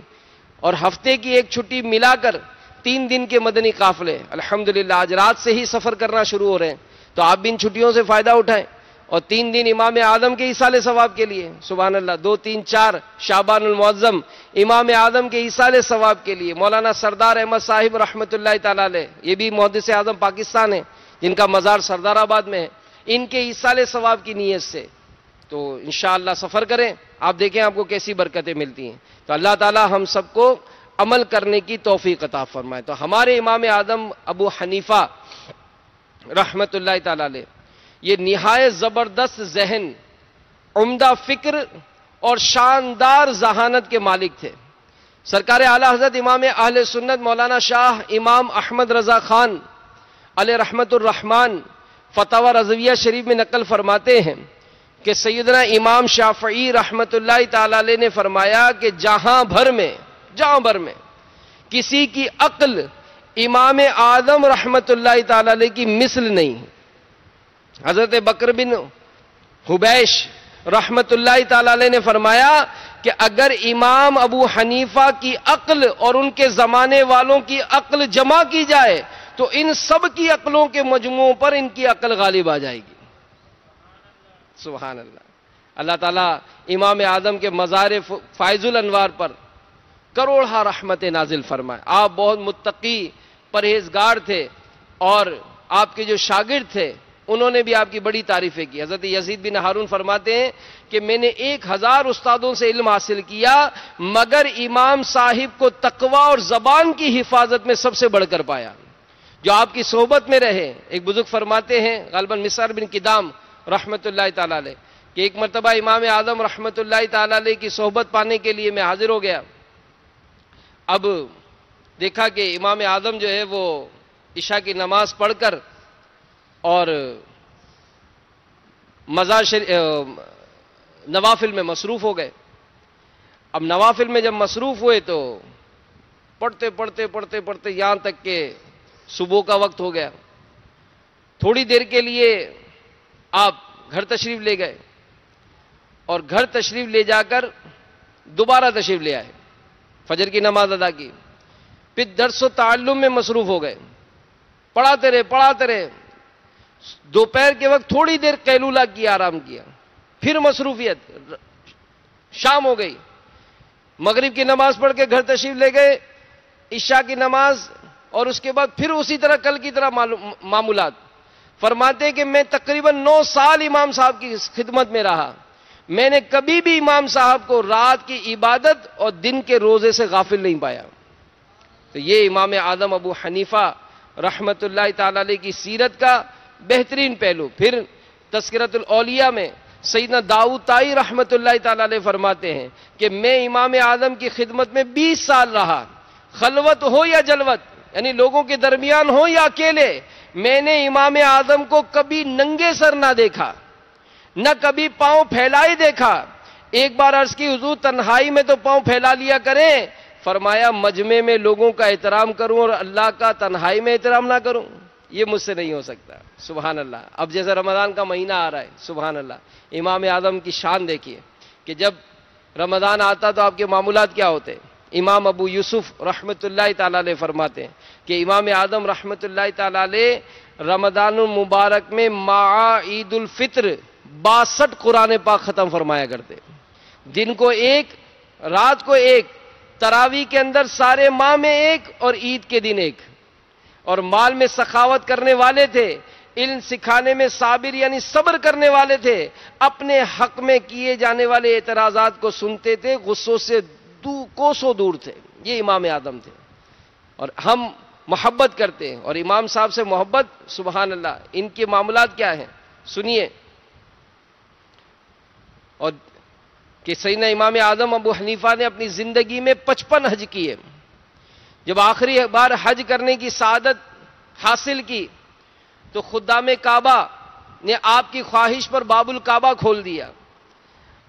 اور ہفتے کی ایک چھٹی ملا کر 3 دن کے مدنی قافلے الحمدللہ آج رات سے ہی سفر کرنا شروع ہو رہے ہیں. تو آپ بھی ان چھٹیوں سے فائدہ اٹھائیں، اور 3 دن امام اعظم کے ایصال ثواب کے لیے، سبحان اللہ، 2, 3, 4 شعبان المعظم امام اعظم کے ایصال ثواب کے لیے مولانا سردار احمد صاحب رحمت اللہ تعالی علیہ، یہ بھی محدث اعظم پاکستان ہیں جن کا مزار سردار آباد میں ہے، ان کے ایصال ثواب کی نیت سے تو انشاءاللہ سفر کریں. آپ دیکھیں آپ کو کیسی برکتیں ملتی ہیں. تو اللہ تعالی ہم سب کو عمل کرنے کی توفیق عطا فرمائے. تو ہمارے امام اعظم ابو حنیفہ رحمت اللہ تعالی علیہ یہ نہایت زبردست ذہن، عمدہ فکر اور شاندار ذہانت کے مالک تھے. سرکار اعلی حضرت امام اہل سنت مولانا شاہ امام احمد رضا خان علیہ رحمت الرحمن فتاوی رضویہ شریف میں نقل فرماتے ہیں کہ سیدنا امام شافعی رحمت اللہ تعالی علیہ نے فرمایا کہ جہاں بھر میں کسی کی عقل امام اعظم رحمت اللہ تعالی علیہ کی مثل نہیں. حضرت بکر بن حبیش رحمت اللہ تعالی علیہ نے فرمایا کہ اگر امام ابو حنیفہ کی عقل اور ان کے زمانے والوں کی عقل جمع کی جائے تو ان سب کی عقلوں کے مجموع پر ان کی عقل غالب آ جائے گی. سبحان اللہ. اللہ تعالیٰ امام اعظم کے مزار فائز الانوار پر کروڑا رحمت نازل فرمائے. آپ بہت متقی پرہیزگار تھے اور آپ کے جو شاگرد تھے انہوں نے بھی آپ کی بڑی تعریفیں کی. حضرت یزید بن ہارون فرماتے ہیں کہ میں نے 1000 استادوں سے علم حاصل کیا مگر امام صاحب کو تقوی اور زبان کی حفاظت میں سب سے بڑھ کر پایا. جو آپ کی صحبت میں رہے. ایک بزرگ فرماتے ہیں غالباً مسعر بن کدام رحمت اللہ تعالی علیہ کہ ایک مرتبہ امام اعظم رحمت اللہ تعالی علیہ کی صحبت پانے کے لیے میں حاضر ہو گیا. اب دیکھا کہ امام اعظم جو ہے وہ عشاء کی نماز پڑھ کر اور نوافل میں مصروف ہو گئے. اب نوافل میں جب مصروف ہوئے تو پڑھتے پڑھتے پڑھتے پڑھتے یہاں تک کہ صبح کا وقت ہو گیا. تھوڑی دیر کے لیے آپ گھر تشریف لے گئے اور گھر تشریف لے جا کر دوبارہ تشریف لے آئے. فجر کی نماز ادا کی. پھر درس و تعلم میں مصروف ہو گئے. پڑھاتے رہے. دوپہر کے وقت تھوڑی دیر قیلولہ کی آرام کیا. پھر مصروفیت. شام ہو گئی. مغرب کی نماز پڑھ کے گھر تشریف لے گئے. عشاء کی نماز اور اس کے بعد پھر اسی طرح کل کی طرح معمولات. فرماتے ہیں کہ میں تقریباً 9 سال امام صاحب کی خدمت میں رہا. میں نے کبھی بھی امام صاحب کو رات کی عبادت اور دن کے روزے سے غافل نہیں پایا. تو یہ امام اعظم ابو حنیفہ رحمت اللہ تعالی علیہ کی سیرت کا بہترین پہلو. پھر تذکرۃ الاولیاء میں سیدنا داؤد طائی رحمت اللہ تعالی علیہ فرماتے ہیں کہ میں امام اعظم کی خدمت میں 20 سال رہا. خلوت ہو یا جلوت یعنی لوگوں کے درمیان ہو یا اکیلے میں نے امام اعظم کو کبھی ننگے سر نہ دیکھا نہ کبھی پاؤں پھیلائے دیکھا. ایک بار عرض کی حضور تنہائی میں تو پاؤں پھیلا لیا کریں. فرمایا مجمع میں لوگوں کا احترام کروں اور اللہ کا تنہائی میں احترام نہ کروں یہ مجھ سے نہیں ہو سکتا. سبحان اللہ. اب جیسے رمضان کا مہینہ آ رہا ہے سبحان اللہ. امام اعظم کی شان دیکھیے کہ جب رمضان آتا تو آپ کے معمولات کیا ہوتے. امام ابو یوسف رحمت اللہ تعالی علیہ فرماتے ہیں کہ امام اعظم رحمت اللہ تعالی علیہ رمضان المبارک میں مع عید الفطر 62 قرآن پاک ختم فرمایا کرتے. دن کو ایک رات کو ایک. تراویح کے اندر سارے ماہ میں ایک اور عید کے دن ایک. اور مال میں سخاوت کرنے والے تھے. علم سکھانے میں صابر یعنی صبر کرنے والے تھے. اپنے حق میں کیے جانے والے اعتراضات کو سنتے تھے. غصوں سے کوسوں دور تھے. یہ امام اعظم تھے. اور ہم محبت کرتے ہیں اور امام صاحب سے محبت سبحان اللہ. ان کے معاملات کیا ہیں سنیے. اور کہ سیدنا امام اعظم ابو حنیفہ نے اپنی زندگی میں 55 حج کیے. جب آخری بار حج کرنے کی سعادت حاصل کی تو خدام کعبہ نے آپ کی خواہش پر باب الکعبہ کھول دیا.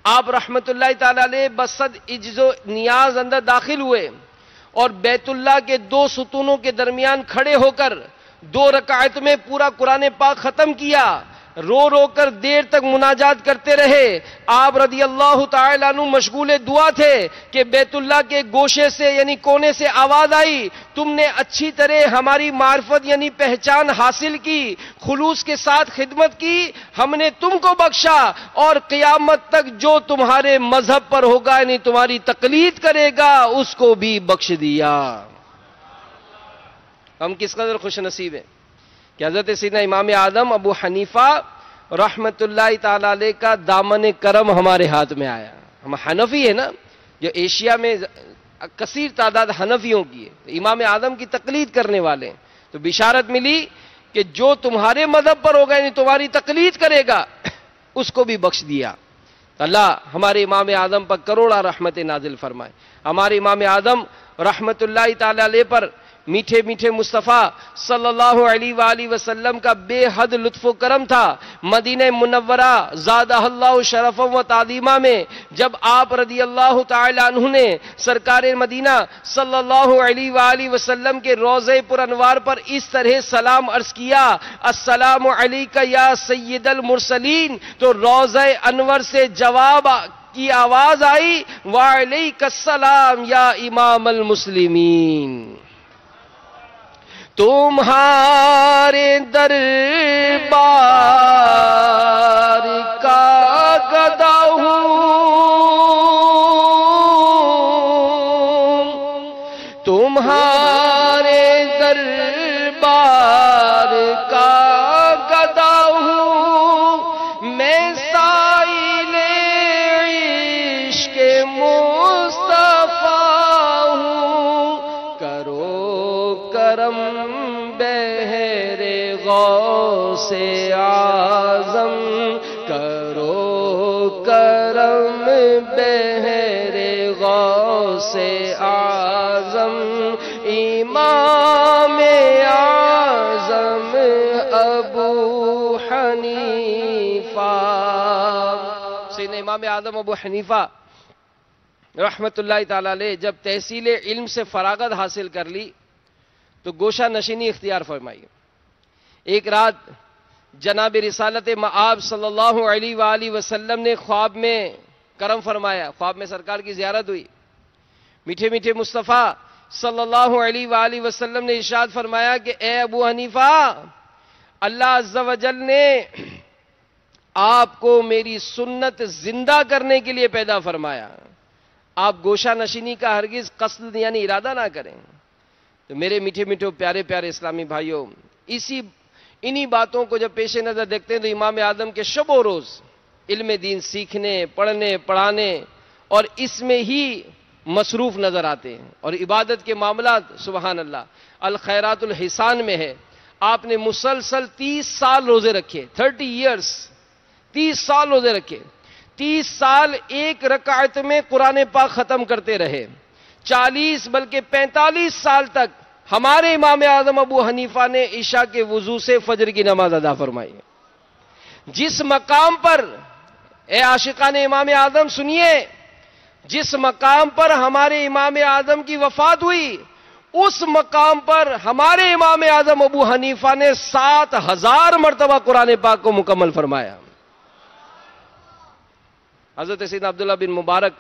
آپ رحمت اللہ تعالی علیہ بصد عجز و نیاز اندر داخل ہوئے اور بیت اللہ کے 2 ستونوں کے درمیان کھڑے ہو کر 2 رکعت میں پورا قرآن پاک ختم کیا. رو رو کر دیر تک مناجات کرتے رہے. آپ رضی اللہ تعالیٰ عنہ مشغول دعا تھے کہ بیت اللہ کے گوشے سے یعنی کونے سے آواز آئی تم نے اچھی طرح ہماری معرفت یعنی پہچان حاصل کی. خلوص کے ساتھ خدمت کی. ہم نے تم کو بخشا اور قیامت تک جو تمہارے مذہب پر ہوگا یعنی تمہاری تقلید کرے گا اس کو بھی بخش دیا. ہم کس قدر خوش نصیب ہیں کہ حضرت سیدنا امام اعظم ابو حنیفہ رحمت اللہ تعالی علیہ کا دامن کرم ہمارے ہاتھ میں آیا. ہم حنفی ہیں نا جو ایشیا میں کثیر تعداد حنفیوں کی ہے. امام اعظم کی تقلید کرنے والے ہیں. تو بشارت ملی کہ جو تمہارے مذہب پر ہوگا یعنی تمہاری تقلید کرے گا اس کو بھی بخش دیا. اللہ ہمارے امام اعظم پر کروڑا رحمت نازل فرمائے. ہمارے امام اعظم رحمت اللہ تعالی علیہ پر میٹھے میٹھے مصطفیٰ صلی اللہ علیہ وآلہ وسلم کا بے حد لطف و کرم تھا. مدینہ منورہ زادہ اللہ شرفا و تعظیمہ میں جب آپ رضی اللہ تعالی عنہ نے سرکار مدینہ صلی اللہ علیہ وآلہ وسلم کے روضہ پر انوار پر اس طرح سلام عرض کیا السلام علیک یا سید المرسلین تو روضہ انور سے جواب کی آواز آئی وعلیک السلام یا امام المسلمین. تمہارے دربار کا گدا ہوں سے اعظم کرو کرم بہر غوث اعظم امام اعظم ابو حنیفہ۔ سیدنا امام اعظم ابو حنیفہ رحمت اللہ تعالی علیہ جب تحصیل علم سے فراغت حاصل کر لی تو گوشہ نشینی اختیار فرمائی۔ ایک رات جناب رسالت مآب صلی اللہ علیہ وآلہ وسلم نے خواب میں کرم فرمایا، خواب میں سرکار کی زیارت ہوئی۔ میٹھے میٹھے مصطفیٰ صلی اللہ علیہ وآلہ وسلم نے ارشاد فرمایا کہ اے ابو حنیفہ، اللہ عز و جل نے آپ کو میری سنت زندہ کرنے کے لیے پیدا فرمایا، آپ گوشہ نشینی کا ہرگز قصد یعنی ارادہ نہ کریں۔ تو میرے میٹھے میٹھے پیارے پیارے اسلامی بھائیوں، انہی باتوں کو جب پیش نظر دیکھتے ہیں تو امام اعظم کے شب و روز علم دین سیکھنے، پڑھنے، پڑھانے اور اس میں ہی مصروف نظر آتے ہیں، اور عبادت کے معاملات سبحان اللہ الخیرات الحسان میں ہے۔ آپ نے مسلسل 30 سال روزے رکھے، 30 ایئرس، 30 سال روزے رکھے، 30 سال ایک رکعت میں قرآن پاک ختم کرتے رہے، 40 بلکہ 45 سال تک ہمارے امام اعظم ابو حنیفہ نے عشاء کے وضو سے فجر کی نماز ادا فرمائی۔ جس مقام پر اے عاشقان امام اعظم سنیے، جس مقام پر ہمارے امام اعظم کی وفات ہوئی، اس مقام پر ہمارے امام اعظم ابو حنیفہ نے 7000 مرتبہ قرآن پاک کو مکمل فرمایا۔ حضرت سیدنا عبداللہ بن مبارک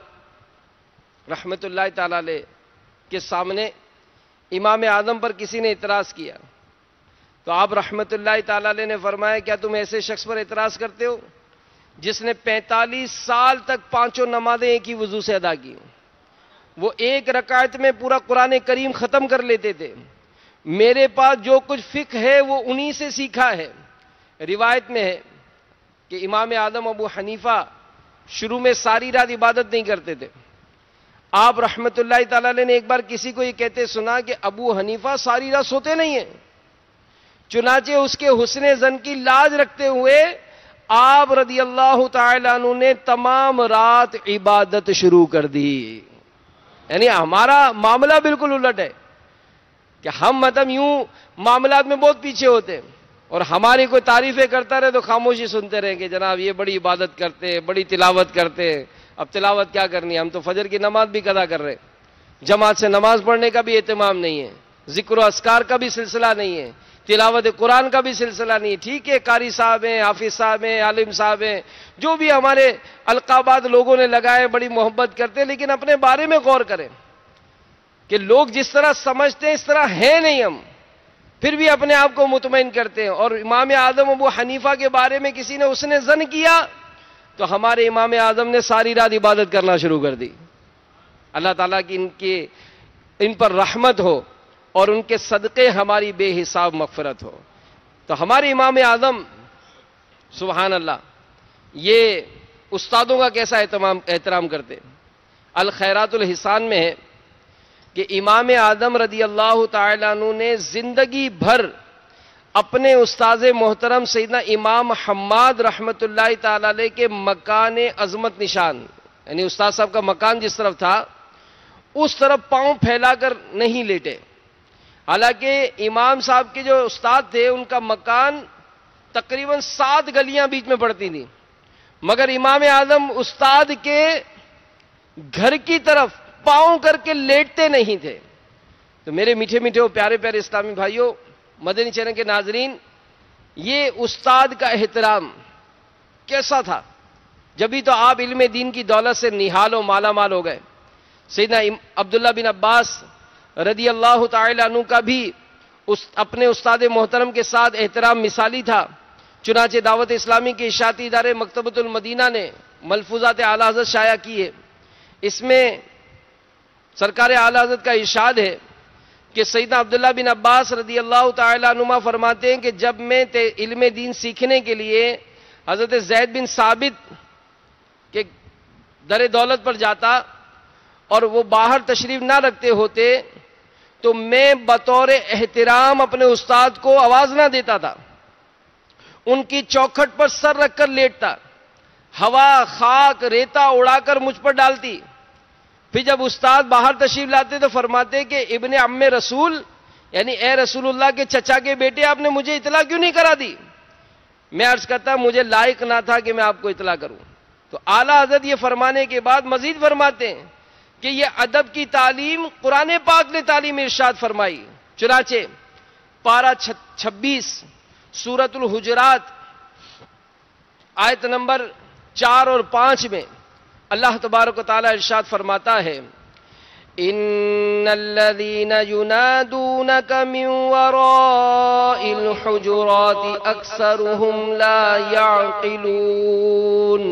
رحمت اللہ تعالی علیہ کے سامنے امام اعظم پر کسی نے اعتراض کیا تو آپ رحمت اللہ تعالی علیہ نے فرمایا کیا تم ایسے شخص پر اعتراض کرتے ہو جس نے 45 سال تک 5 نمازیں ایک ہی وضو سے ادا کی؟ وہ ایک رکعت میں پورا قرآن کریم ختم کر لیتے تھے۔ میرے پاس جو کچھ فقہ ہے وہ انہی سے سیکھا ہے۔ روایت میں ہے کہ امام اعظم ابو حنیفہ شروع میں ساری رات عبادت نہیں کرتے تھے۔ آپ رحمت اللہ تعالی علیہ نے ایک بار کسی کو یہ کہتے سنا کہ ابو حنیفہ ساری رات سوتے نہیں ہیں، چنانچہ اس کے حسن ظن کی لاج رکھتے ہوئے آپ رضی اللہ تعالی عنہ نے تمام رات عبادت شروع کر دی۔ یعنی ہمارا معاملہ بالکل الٹ ہے کہ ہم مطلب یوں معاملات میں بہت پیچھے ہوتے ہیں، اور ہماری کوئی تعریفیں کرتا رہے تو خاموشی سنتے رہیں کہ جناب یہ بڑی عبادت کرتے، بڑی تلاوت کرتے۔ اب تلاوت کیا کرنی ہے، ہم تو فجر کی نماز بھی قضا کر رہے، جماعت سے نماز پڑھنے کا بھی اہتمام نہیں ہے، ذکر و اذکار کا بھی سلسلہ نہیں ہے، تلاوت قرآن کا بھی سلسلہ نہیں ہے۔ ٹھیک ہے، قاری صاحب ہیں، حافظ صاحب ہیں، عالم صاحب ہیں، جو بھی ہمارے القابات لوگوں نے لگائے، بڑی محبت کرتے ہیں، لیکن اپنے بارے میں غور کریں کہ لوگ جس طرح سمجھتے ہیں اس طرح ہے نہیں ہم، پھر بھی اپنے آپ کو مطمئن کرتے ہیں۔ اور امام اعظم ابو حنیفہ کے بارے میں کسی نے اس نے ظن کیا تو ہمارے امام اعظم نے ساری رات عبادت کرنا شروع کر دی۔ اللہ تعالیٰ کی ان پر رحمت ہو اور ان کے صدقے ہماری بے حساب مغفرت ہو۔ تو ہمارے امام اعظم سبحان اللہ یہ استادوں کا کیسا احترام کرتے۔ الخیرات الحسان میں ہے کہ امام اعظم رضی اللہ تعالیٰ عنہ نے زندگی بھر اپنے استاذ محترم سیدنا امام حماد رحمت اللہ تعالی علیہ کے مکان عظمت نشان، یعنی استاد صاحب کا مکان جس طرف تھا اس طرف پاؤں پھیلا کر نہیں لیٹے۔ حالانکہ امام صاحب کے جو استاد تھے ان کا مکان تقریباً 7 گلیاں بیچ میں پڑتی تھیں، مگر امام اعظم استاد کے گھر کی طرف پاؤں کر کے لیٹتے نہیں تھے۔ تو میرے میٹھے میٹھے اور پیارے پیارے اسلامی بھائیوں، مدنی چینل کے ناظرین، یہ استاد کا احترام کیسا تھا، جبھی تو آپ علم دین کی دولت سے نہال و مالا مال ہو گئے۔ سیدنا عبداللہ بن عباس رضی اللہ تعالی عنہ کا بھی اپنے استاد محترم کے ساتھ احترام مثالی تھا۔ چنانچہ دعوت اسلامی کے اشاعتی ادارے مکتبۃ المدینہ نے ملفوظات اعلی حضرت شائع کی ہے۔ اس میں سرکار اعلی حضرت کا ارشاد ہے کہ سیدنا عبداللہ بن عباس رضی اللہ تعالی عنہما فرماتے ہیں کہ جب میں علم دین سیکھنے کے لیے حضرت زید بن ثابت کے در دولت پر جاتا اور وہ باہر تشریف نہ رکھتے ہوتے تو میں بطور احترام اپنے استاد کو آواز نہ دیتا تھا، ان کی چوکھٹ پر سر رکھ کر لیٹتا، ہوا خاک ریتا اڑا کر مجھ پر ڈالتی. پھر جب استاد باہر تشریف لاتے تو فرماتے کہ ابن عم رسول، یعنی اے رسول اللہ کے چچا کے بیٹے، آپ نے مجھے اطلاع کیوں نہیں کرا دی؟ میں عرض کرتا مجھے لائق نہ تھا کہ میں آپ کو اطلاع کروں. تو اعلیٰ حضرت یہ فرمانے کے بعد مزید فرماتے ہیں کہ یہ ادب کی تعلیم قرآن پاک نے تعلیم ارشاد فرمائی. چنانچہ پارہ 26 سورۃ الحجرات آیت نمبر 4 اور 5 میں اللہ تبارک و تعالی ارشاد فرماتا ہے، ان الذين ينادونك من وراء الحجرات اكثرهم لا يعقلون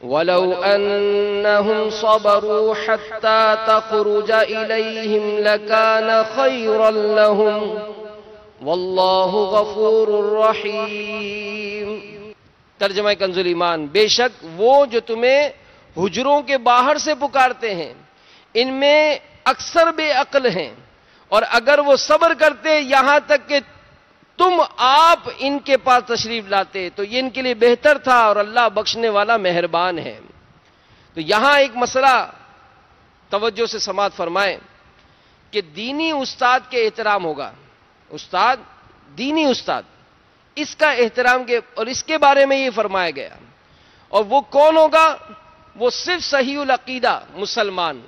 ولو انهم صبروا حتى تخرج اليهم لكان خيرا لهم والله غفور رحيم. ترجمہ کنز الایمان، بے شک وہ جو تمہیں حجروں کے باہر سے پکارتے ہیں ان میں اکثر بے عقل ہیں، اور اگر وہ صبر کرتے یہاں تک کہ تم آپ ان کے پاس تشریف لاتے تو یہ ان کے لیے بہتر تھا، اور اللہ بخشنے والا مہربان ہے. تو یہاں ایک مسئلہ توجہ سے سماعت فرمائیں کہ دینی استاد کے احترام ہوگا. استاد، دینی استاد، اس کا احترام کے، اور اس کے بارے میں یہ فرمایا گیا. اور وہ کون ہوگا؟ وہ صرف صحیح العقیدہ مسلمان،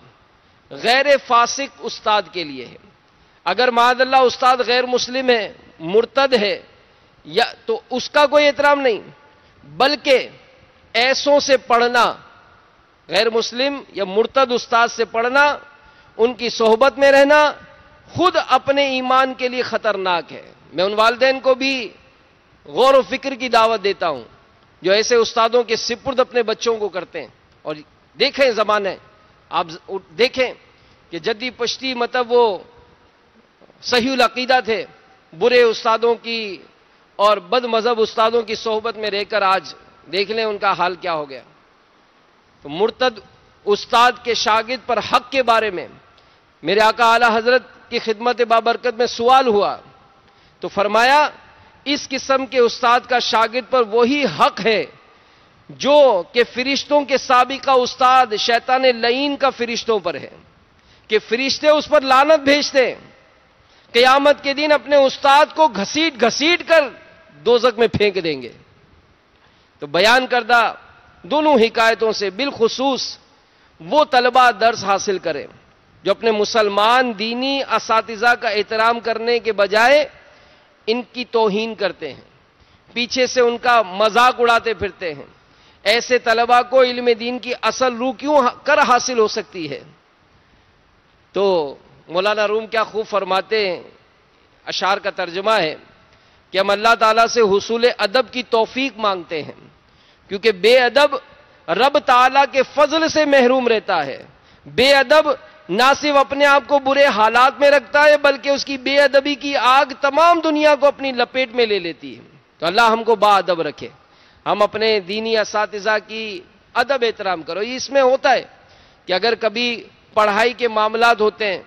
غیر فاسق استاد کے لیے ہے. اگر معاذ اللہ استاد غیر مسلم ہے، مرتد ہے، یا تو اس کا کوئی احترام نہیں، بلکہ ایسوں سے پڑھنا، غیر مسلم یا مرتد استاد سے پڑھنا، ان کی صحبت میں رہنا خود اپنے ایمان کے لیے خطرناک ہے. میں ان والدین کو بھی غور و فکر کی دعوت دیتا ہوں جو ایسے استادوں کے سپرد اپنے بچوں کو کرتے ہیں. اور دیکھیں زمانے، آپ دیکھیں کہ جدی پشتی مطلب وہ صحیح العقیدہ تھے، برے استادوں کی اور بد مذہب استادوں کی صحبت میں رہ کر آج دیکھ لیں ان کا حال کیا ہو گیا. تو مرتد استاد کے شاگرد پر حق کے بارے میں میرے آقا اعلی حضرت کی خدمت بابرکت میں سوال ہوا تو فرمایا اس قسم کے استاد کا شاگرد پر وہی حق ہے جو کہ فرشتوں کے سابقہ استاد شیطان لعین کا فرشتوں پر ہے، کہ فرشتے اس پر لعنت بھیجتے ہیں، قیامت کے دن اپنے استاد کو گھسیٹ گھسیٹ کر دوزخ میں پھینک دیں گے. تو بیان کردہ دونوں حکایتوں سے بالخصوص وہ طلبہ درس حاصل کریں جو اپنے مسلمان دینی اساتذہ کا احترام کرنے کے بجائے ان کی توہین کرتے ہیں، پیچھے سے ان کا مذاق اڑاتے پھرتے ہیں. ایسے طلبہ کو علم دین کی اصل روح کیوں کر حاصل ہو سکتی ہے؟ تو مولانا روم کیا خوب فرماتے ہیں، اشعار کا ترجمہ ہے کہ ہم اللہ تعالیٰ سے حصول ادب کی توفیق مانگتے ہیں، کیونکہ بے ادب رب تعالیٰ کے فضل سے محروم رہتا ہے. بے ادب نہ صرف اپنے آپ کو برے حالات میں رکھتا ہے بلکہ اس کی بے ادبی کی آگ تمام دنیا کو اپنی لپیٹ میں لے لیتی ہے. تو اللہ ہم کو با ادب رکھے. ہم اپنے دینی اساتذہ کی ادب احترام کرو. اس میں ہوتا ہے کہ اگر کبھی پڑھائی کے معاملات ہوتے ہیں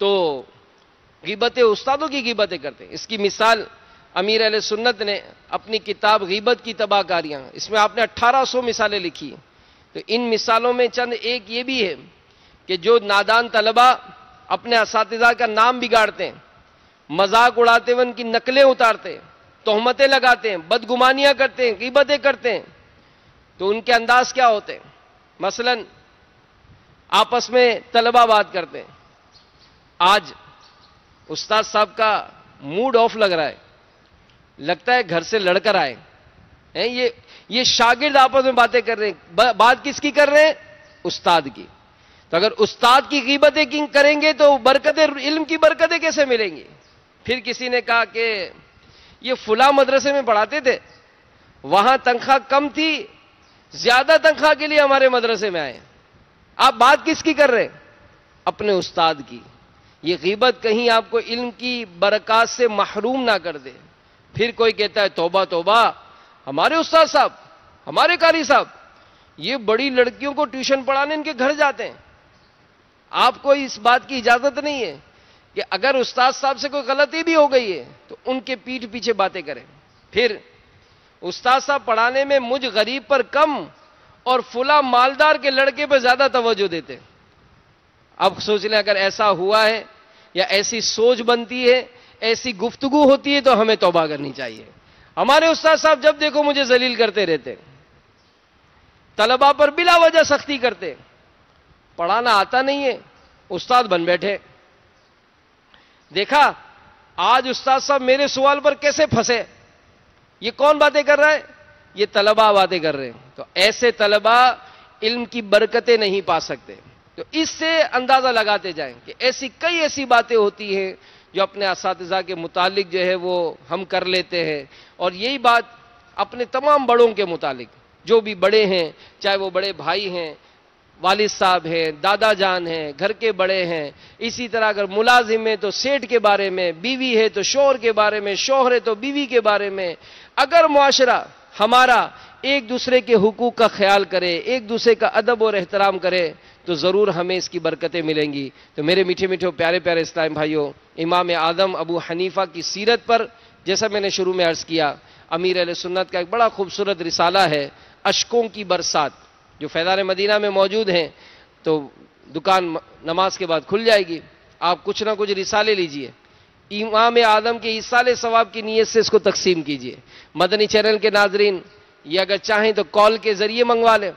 تو غیبتیں، استادوں کی غیبتیں کرتے ہیں. اس کی مثال امیر اہل سنت نے اپنی کتاب غیبت کی تباہ کاریاں، اس میں آپ نے 1800 مثالیں لکھی. تو ان مثالوں میں چند ایک یہ بھی ہے کہ جو نادان طلبہ اپنے اساتذہ کا نام بگاڑتے ہیں، مذاق اڑاتے ہوئے ان کی نقلیں اتارتے ہیں، تہمتیں لگاتے ہیں، بدگمانیاں کرتے ہیں، غیبتیں کرتے ہیں، تو ان کے انداز کیا ہوتے ہیں؟ مثلا آپس میں طلبہ بات کرتے ہیں، آج استاد صاحب کا موڈ آف لگ رہا ہے، لگتا ہے گھر سے لڑ کر آئے ہیں. یہ شاگرد آپس میں باتیں کر رہے ہیں. بات کس کی کر رہے ہیں؟ استاد کی. تو اگر استاد کی غیبتیں کریں گے تو برکتیں، علم کی برکتیں کیسے ملیں گی؟ پھر کسی نے کہا کہ یہ فلاں مدرسے میں پڑھاتے تھے، وہاں تنخواہ کم تھی، زیادہ تنخواہ کے لیے ہمارے مدرسے میں آئے. آپ بات کس کی کر رہے ہیں؟ اپنے استاد کی. یہ غیبت کہیں آپ کو علم کی برکات سے محروم نہ کر دے. پھر کوئی کہتا ہے توبہ توبہ، ہمارے استاد صاحب، ہمارے قاری صاحب یہ بڑی لڑکیوں کو ٹیوشن پڑھانے ان کے گھر جاتے ہیں. آپ کو اس بات کی اجازت نہیں ہے کہ اگر استاد صاحب سے کوئی غلطی بھی ہو گئی ہے تو ان کے پیٹھ پیچھے باتیں کریں. پھر استاد صاحب پڑھانے میں مجھ غریب پر کم اور فلاں مالدار کے لڑکے پر زیادہ توجہ دیتے. اب سوچ لیں اگر ایسا ہوا ہے یا ایسی سوچ بنتی ہے, ایسی گفتگو ہوتی ہے تو ہمیں توبہ کرنی چاہیے. ہمارے استاد صاحب جب دیکھو مجھے ذلیل کرتے رہتے, طلباء پر بلا وجہ سختی کرتے, پڑھانا آتا نہیں ہے, استاد بن بیٹھے. دیکھا آج استاد صاحب میرے سوال پر کیسے پھنسے, یہ کون باتیں کر رہا ہے؟ یہ طلباء باتیں کر رہے ہیں. تو ایسے طلباء علم کی برکتیں نہیں پا سکتے. تو اس سے اندازہ لگاتے جائیں کہ کئی ایسی باتیں ہوتی ہیں جو اپنے اساتذہ کے متعلق جو ہے وہ ہم کر لیتے ہیں, اور یہی بات اپنے تمام بڑوں کے متعلق, جو بھی بڑے ہیں, چاہے وہ بڑے بھائی ہیں, والد صاحب ہیں, دادا جان ہیں, گھر کے بڑے ہیں, اسی طرح اگر ملازم ہے تو سیٹھ کے بارے میں, بیوی ہے تو شوہر کے بارے میں, شوہر ہے تو بیوی کے بارے میں. اگر معاشرہ ہمارا ایک دوسرے کے حقوق کا خیال کرے, ایک دوسرے کا ادب اور احترام کرے, تو ضرور ہمیں اس کی برکتیں ملیں گی. تو میرے میٹھے میٹھے پیارے پیارے اسلام بھائیوں, امام اعظم ابو حنیفہ کی سیرت پر جیسا میں نے شروع میں عرض کیا, امیر اہل سنت کا ایک بڑا خوبصورت رسالہ ہے اشکوں کی برسات, جو فیضان مدینہ میں موجود ہیں. تو دکان نماز کے بعد کھل جائے گی, آپ کچھ نہ کچھ رسالے لیجئے, امام اعظم کے ایصال ثواب کی نیت سے اس کو تقسیم کیجئے. مدنی چینل کے ناظرین یہ اگر چاہیں تو کال کے ذریعے منگوا لیں,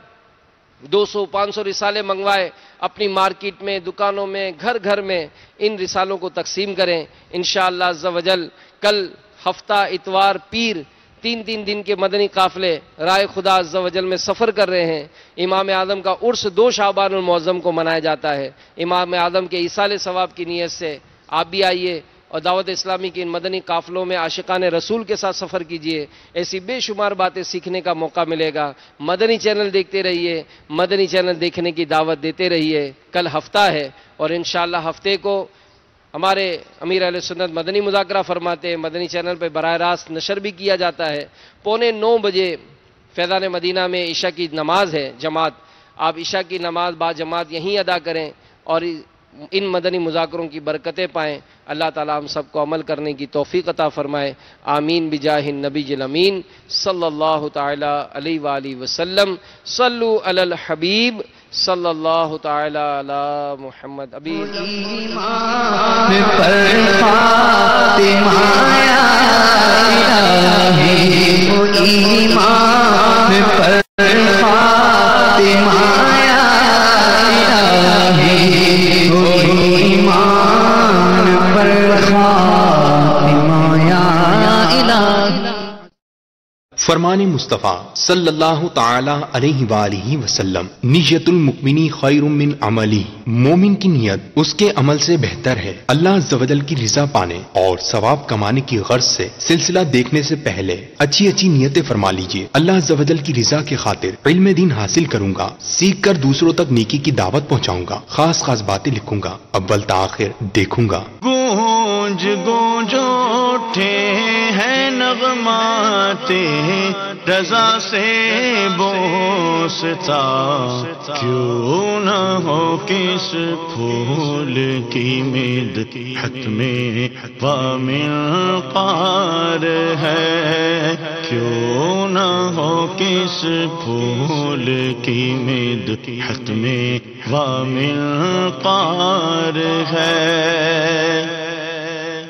200-500 رسالے منگوائے, اپنی مارکیٹ میں, دکانوں میں, گھر گھر میں ان رسالوں کو تقسیم کریں. انشاءاللہ عز و جل کل ہفتہ اتوار پیر 3 دن کے مدنی قافلے رائے خدا عز و جل میں سفر کر رہے ہیں. امام اعظم کا عرس 2 شعبان المعظم کو منایا جاتا ہے. امام اعظم کے ایصال ثواب کی نیت سے آپ بھی آئیے اور دعوت اسلامی کے ان مدنی قافلوں میں عاشقان رسول کے ساتھ سفر کیجئے. ایسی بے شمار باتیں سیکھنے کا موقع ملے گا. مدنی چینل دیکھتے رہیے, مدنی چینل دیکھنے کی دعوت دیتے رہیے. کل ہفتہ ہے اور انشاءاللہ ہفتے کو ہمارے امیر اہل سنت مدنی مذاکرہ فرماتے ہیں, مدنی چینل پہ براہ راست نشر بھی کیا جاتا ہے. 8:45 بجے فیضان مدینہ میں عشاء کی نماز ہے جماعت, آپ عشاء کی نماز با جماعت یہیں ادا کریں اور ان مدنی مذاکروں کی برکتیں پائیں. اللہ تعالیٰ ہم سب کو عمل کرنے کی توفیق عطا فرمائے. آمین بجاہ النبی الامین صلی اللہ تعالی علیہ وآلہ وسلم. صلو علی الحبیب صلی اللہ تعالی علی محمد. ابھی فرمان مصطفیٰ صلی اللہ تعالی علیہ وآلہ وسلم, نیت المؤمنی خیر من عملی, مومن کی نیت اس کے عمل سے بہتر ہے. اللہ عز و جل کی رضا پانے اور ثواب کمانے کی غرض سے سلسلہ دیکھنے سے پہلے اچھی اچھی نیتیں فرما لیجئے. اللہ عز و جل کی رضا کی خاطر علم دین حاصل کروں گا, سیکھ کر دوسروں تک نیکی کی دعوت پہنچاؤں گا, خاص خاص باتیں لکھوں گا, اول تاخیر دیکھوں گا. گونج گونج اٹھے ہیں نغمات رضا سے بوستا, کیوں نہ ہو کس پھول کی مدحت میں وامنقار ہے, کیوں نہ ہو کس پھول کی مدحت میں وامنقار ہے.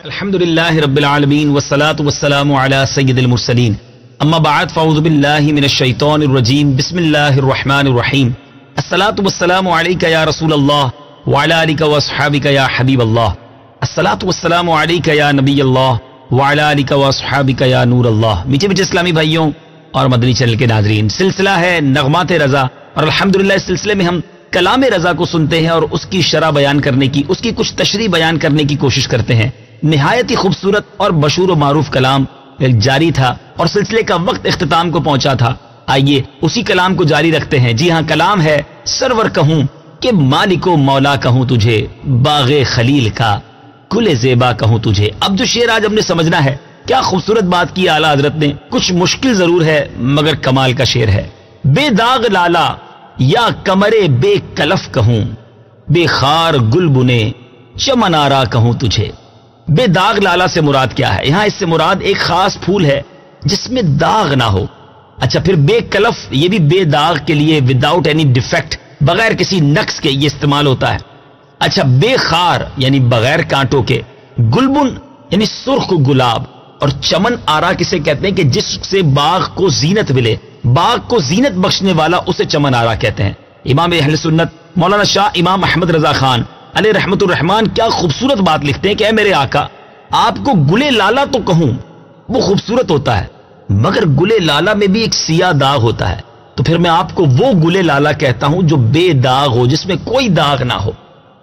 الحمدللہ رب العالمین والصلاة والسلام علی سید المرسلین, اما بعد فاعوذ باللہ من الشیطان الرجیم, بسم اللہ الرحمن الرحیم. الصلاة والسلام علیک یا رسول اللہ وعلی آلک واصحابک یا حبیب اللہ. الصلاة والسلام علیک یا نبی اللہ وعلی آلک واصحابک یا نور اللہ. میٹھے میٹھے اسلامی بھائیوں اور مدنی چینل کے ناظرین, سلسلہ ہے نغمات رضا, اور الحمدللہ اس سلسلے میں ہم کلام رضا کو سنتے ہیں اور اس کی شرح بیان کرنے کی, اس کی کچھ تشریح بیان کرنے کی کوشش کرتے ہیں. نہایت ہی خوبصورت اور مشہور و معروف کلام جاری تھا اور سلسلے کا وقت اختتام کو پہنچا تھا. آئیے اسی کلام کو جاری رکھتے ہیں. جی ہاں, کلام ہے سرور کہوں کہ مالک و مولا کہوں تجھے, باغ خلیل کا گل زیبا کہوں تجھے. اب جو شعر آج ہم نے سمجھنا ہے, کیا خوبصورت بات کی اعلیٰ حضرت نے. کچھ مشکل ضرور ہے مگر کمال کا شعر ہے. بے داغ لالا یا کمرے بے کلف کہوں, بے خار گل بنے چمن آرا کہوں تجھے. بے داغ لالا سے مراد کیا ہے؟ یہاں اس سے مراد ایک خاص پھول ہے جس میں داغ نہ ہو. اچھا پھر بے کلف، یہ بھی بے داغ کے لیے وداؤٹ اینی ڈیفیکٹ، بغیر کسی نقص کے یہ استعمال ہوتا ہے. اچھا بے خار یعنی بغیر کانٹوں کے. گلبن یعنی سرخ گلاب. اور چمن آرا کسے کہتے ہیں کہ جس سے باغ کو زینت ملے، باغ کو زینت بخشنے والا اسے چمن آرا کہتے ہیں. امام اہل سنت مولانا شاہ امام احمد رضا خان علیہ رحمت الرحمان کیا خوبصورت بات لکھتے ہیں کہ اے میرے آقا، آپ کو گلے لالا تو کہوں وہ خوبصورت ہوتا ہے، مگر گلے لالا میں بھی ایک سیاہ داغ ہوتا ہے، تو پھر میں آپ کو وہ گلے لالا کہتا ہوں جو بے داغ ہو، جس میں کوئی داغ نہ ہو.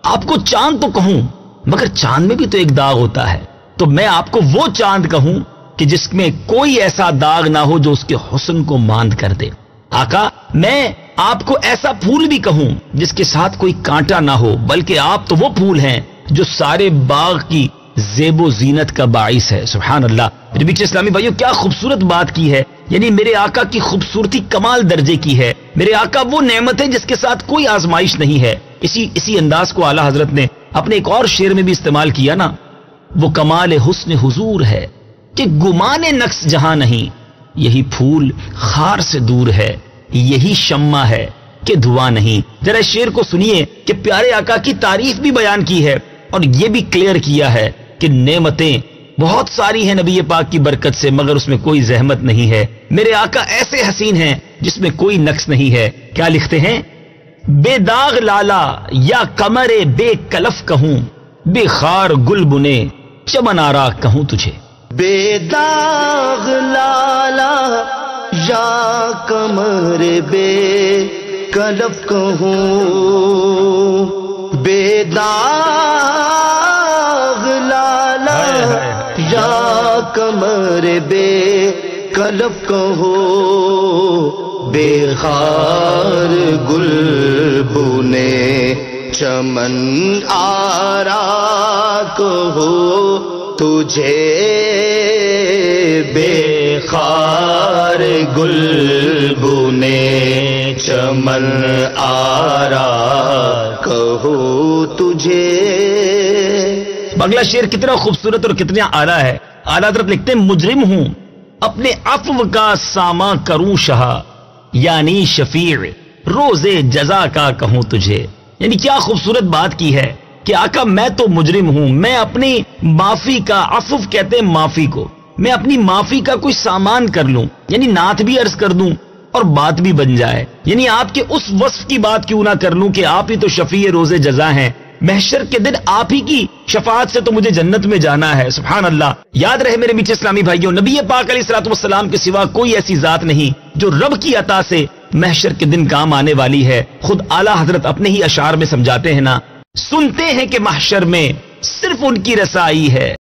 آپ کو چاند تو کہوں، مگر چاند میں بھی تو ایک داغ ہوتا ہے، تو میں آپ کو وہ چاند کہوں کہ جس میں کوئی ایسا داغ نہ ہو جو اس کے حسن کو ماند کر دے. آقا میں آپ کو ایسا پھول بھی کہوں جس کے ساتھ کوئی کانٹا نہ ہو، بلکہ آپ تو وہ پھول ہیں جو سارے باغ کی زیب و زینت کا باعث ہے. سبحان اللہ. میرے بیچ اسلامی بھائیوں کیا خوبصورت بات کی ہے. یعنی میرے آقا کی خوبصورتی کمال درجے کی ہے. میرے آقا وہ نعمت ہے جس کے ساتھ کوئی آزمائش نہیں ہے. اسی انداز کو اعلیٰ حضرت نے اپنے ایک اور شعر میں بھی استعمال کیا نا. وہ کمال حسن حضور ہے کہ گمان نقص جہاں نہیں، یہی پھول خار سے دور ہے، یہی شمع ہے کہ دھواں نہیں. ذرا شعر کو سنیے کہ پیارے آقا کی تعریف بھی بیان کی ہے اور یہ بھی کلیئر کیا ہے کہ نعمتیں بہت ساری ہیں نبی پاک کی برکت سے، مگر اس میں کوئی زحمت نہیں ہے. میرے آقا ایسے حسین ہیں جس میں کوئی نقص نہیں ہے. کیا لکھتے ہیں؟ بے داغ لالا یا کمر بے کلف کہوں، بے خار گل بنے چمن آرا کہوں تجھے. بے داغ لالا یا کمر بے کلف کہوں، بے داغ لالا یا کمر بے کلف کہو، بے خار گل بنے چمن آرا کہو تجھے، بے خار گل بنے چمن آرا کہو تجھے. اگلا شعر کتنا خوبصورت اور کتنا اعلیٰ ہے. اعلیٰ حضرت لکھتے ہیں مجرم ہوں اپنے عفو کا ساما کروں شاہ، یعنی شفیع روز جزا کا کہوں تجھے. یعنی کیا خوبصورت بات کی ہے کہ آقا میں تو مجرم ہوں، میں اپنی معافی کا، عفو کہتے ہیں معافی کو، میں اپنی معافی کا کوئی سامان کر لوں، یعنی نعت بھی عرض کر دوں اور بات بھی بن جائے. یعنی آپ کے اس وصف کی بات کیوں نہ کر لوں کہ آپ ہی تو شفیع روز جزا ہیں، محشر کے دن آپ ہی کی شفاعت سے تو مجھے جنت میں جانا ہے. سبحان اللہ. یاد رہے میرے میٹھے اسلامی بھائیوں، نبی پاک علیہ الصلوۃ والسلام کے سوا کوئی ایسی ذات نہیں جو رب کی عطا سے محشر کے دن کام آنے والی ہے. خود اعلیٰ حضرت اپنے ہی اشعار میں سمجھاتے ہیں نا، سنتے ہیں کہ محشر میں صرف ان کی رسائی ہے،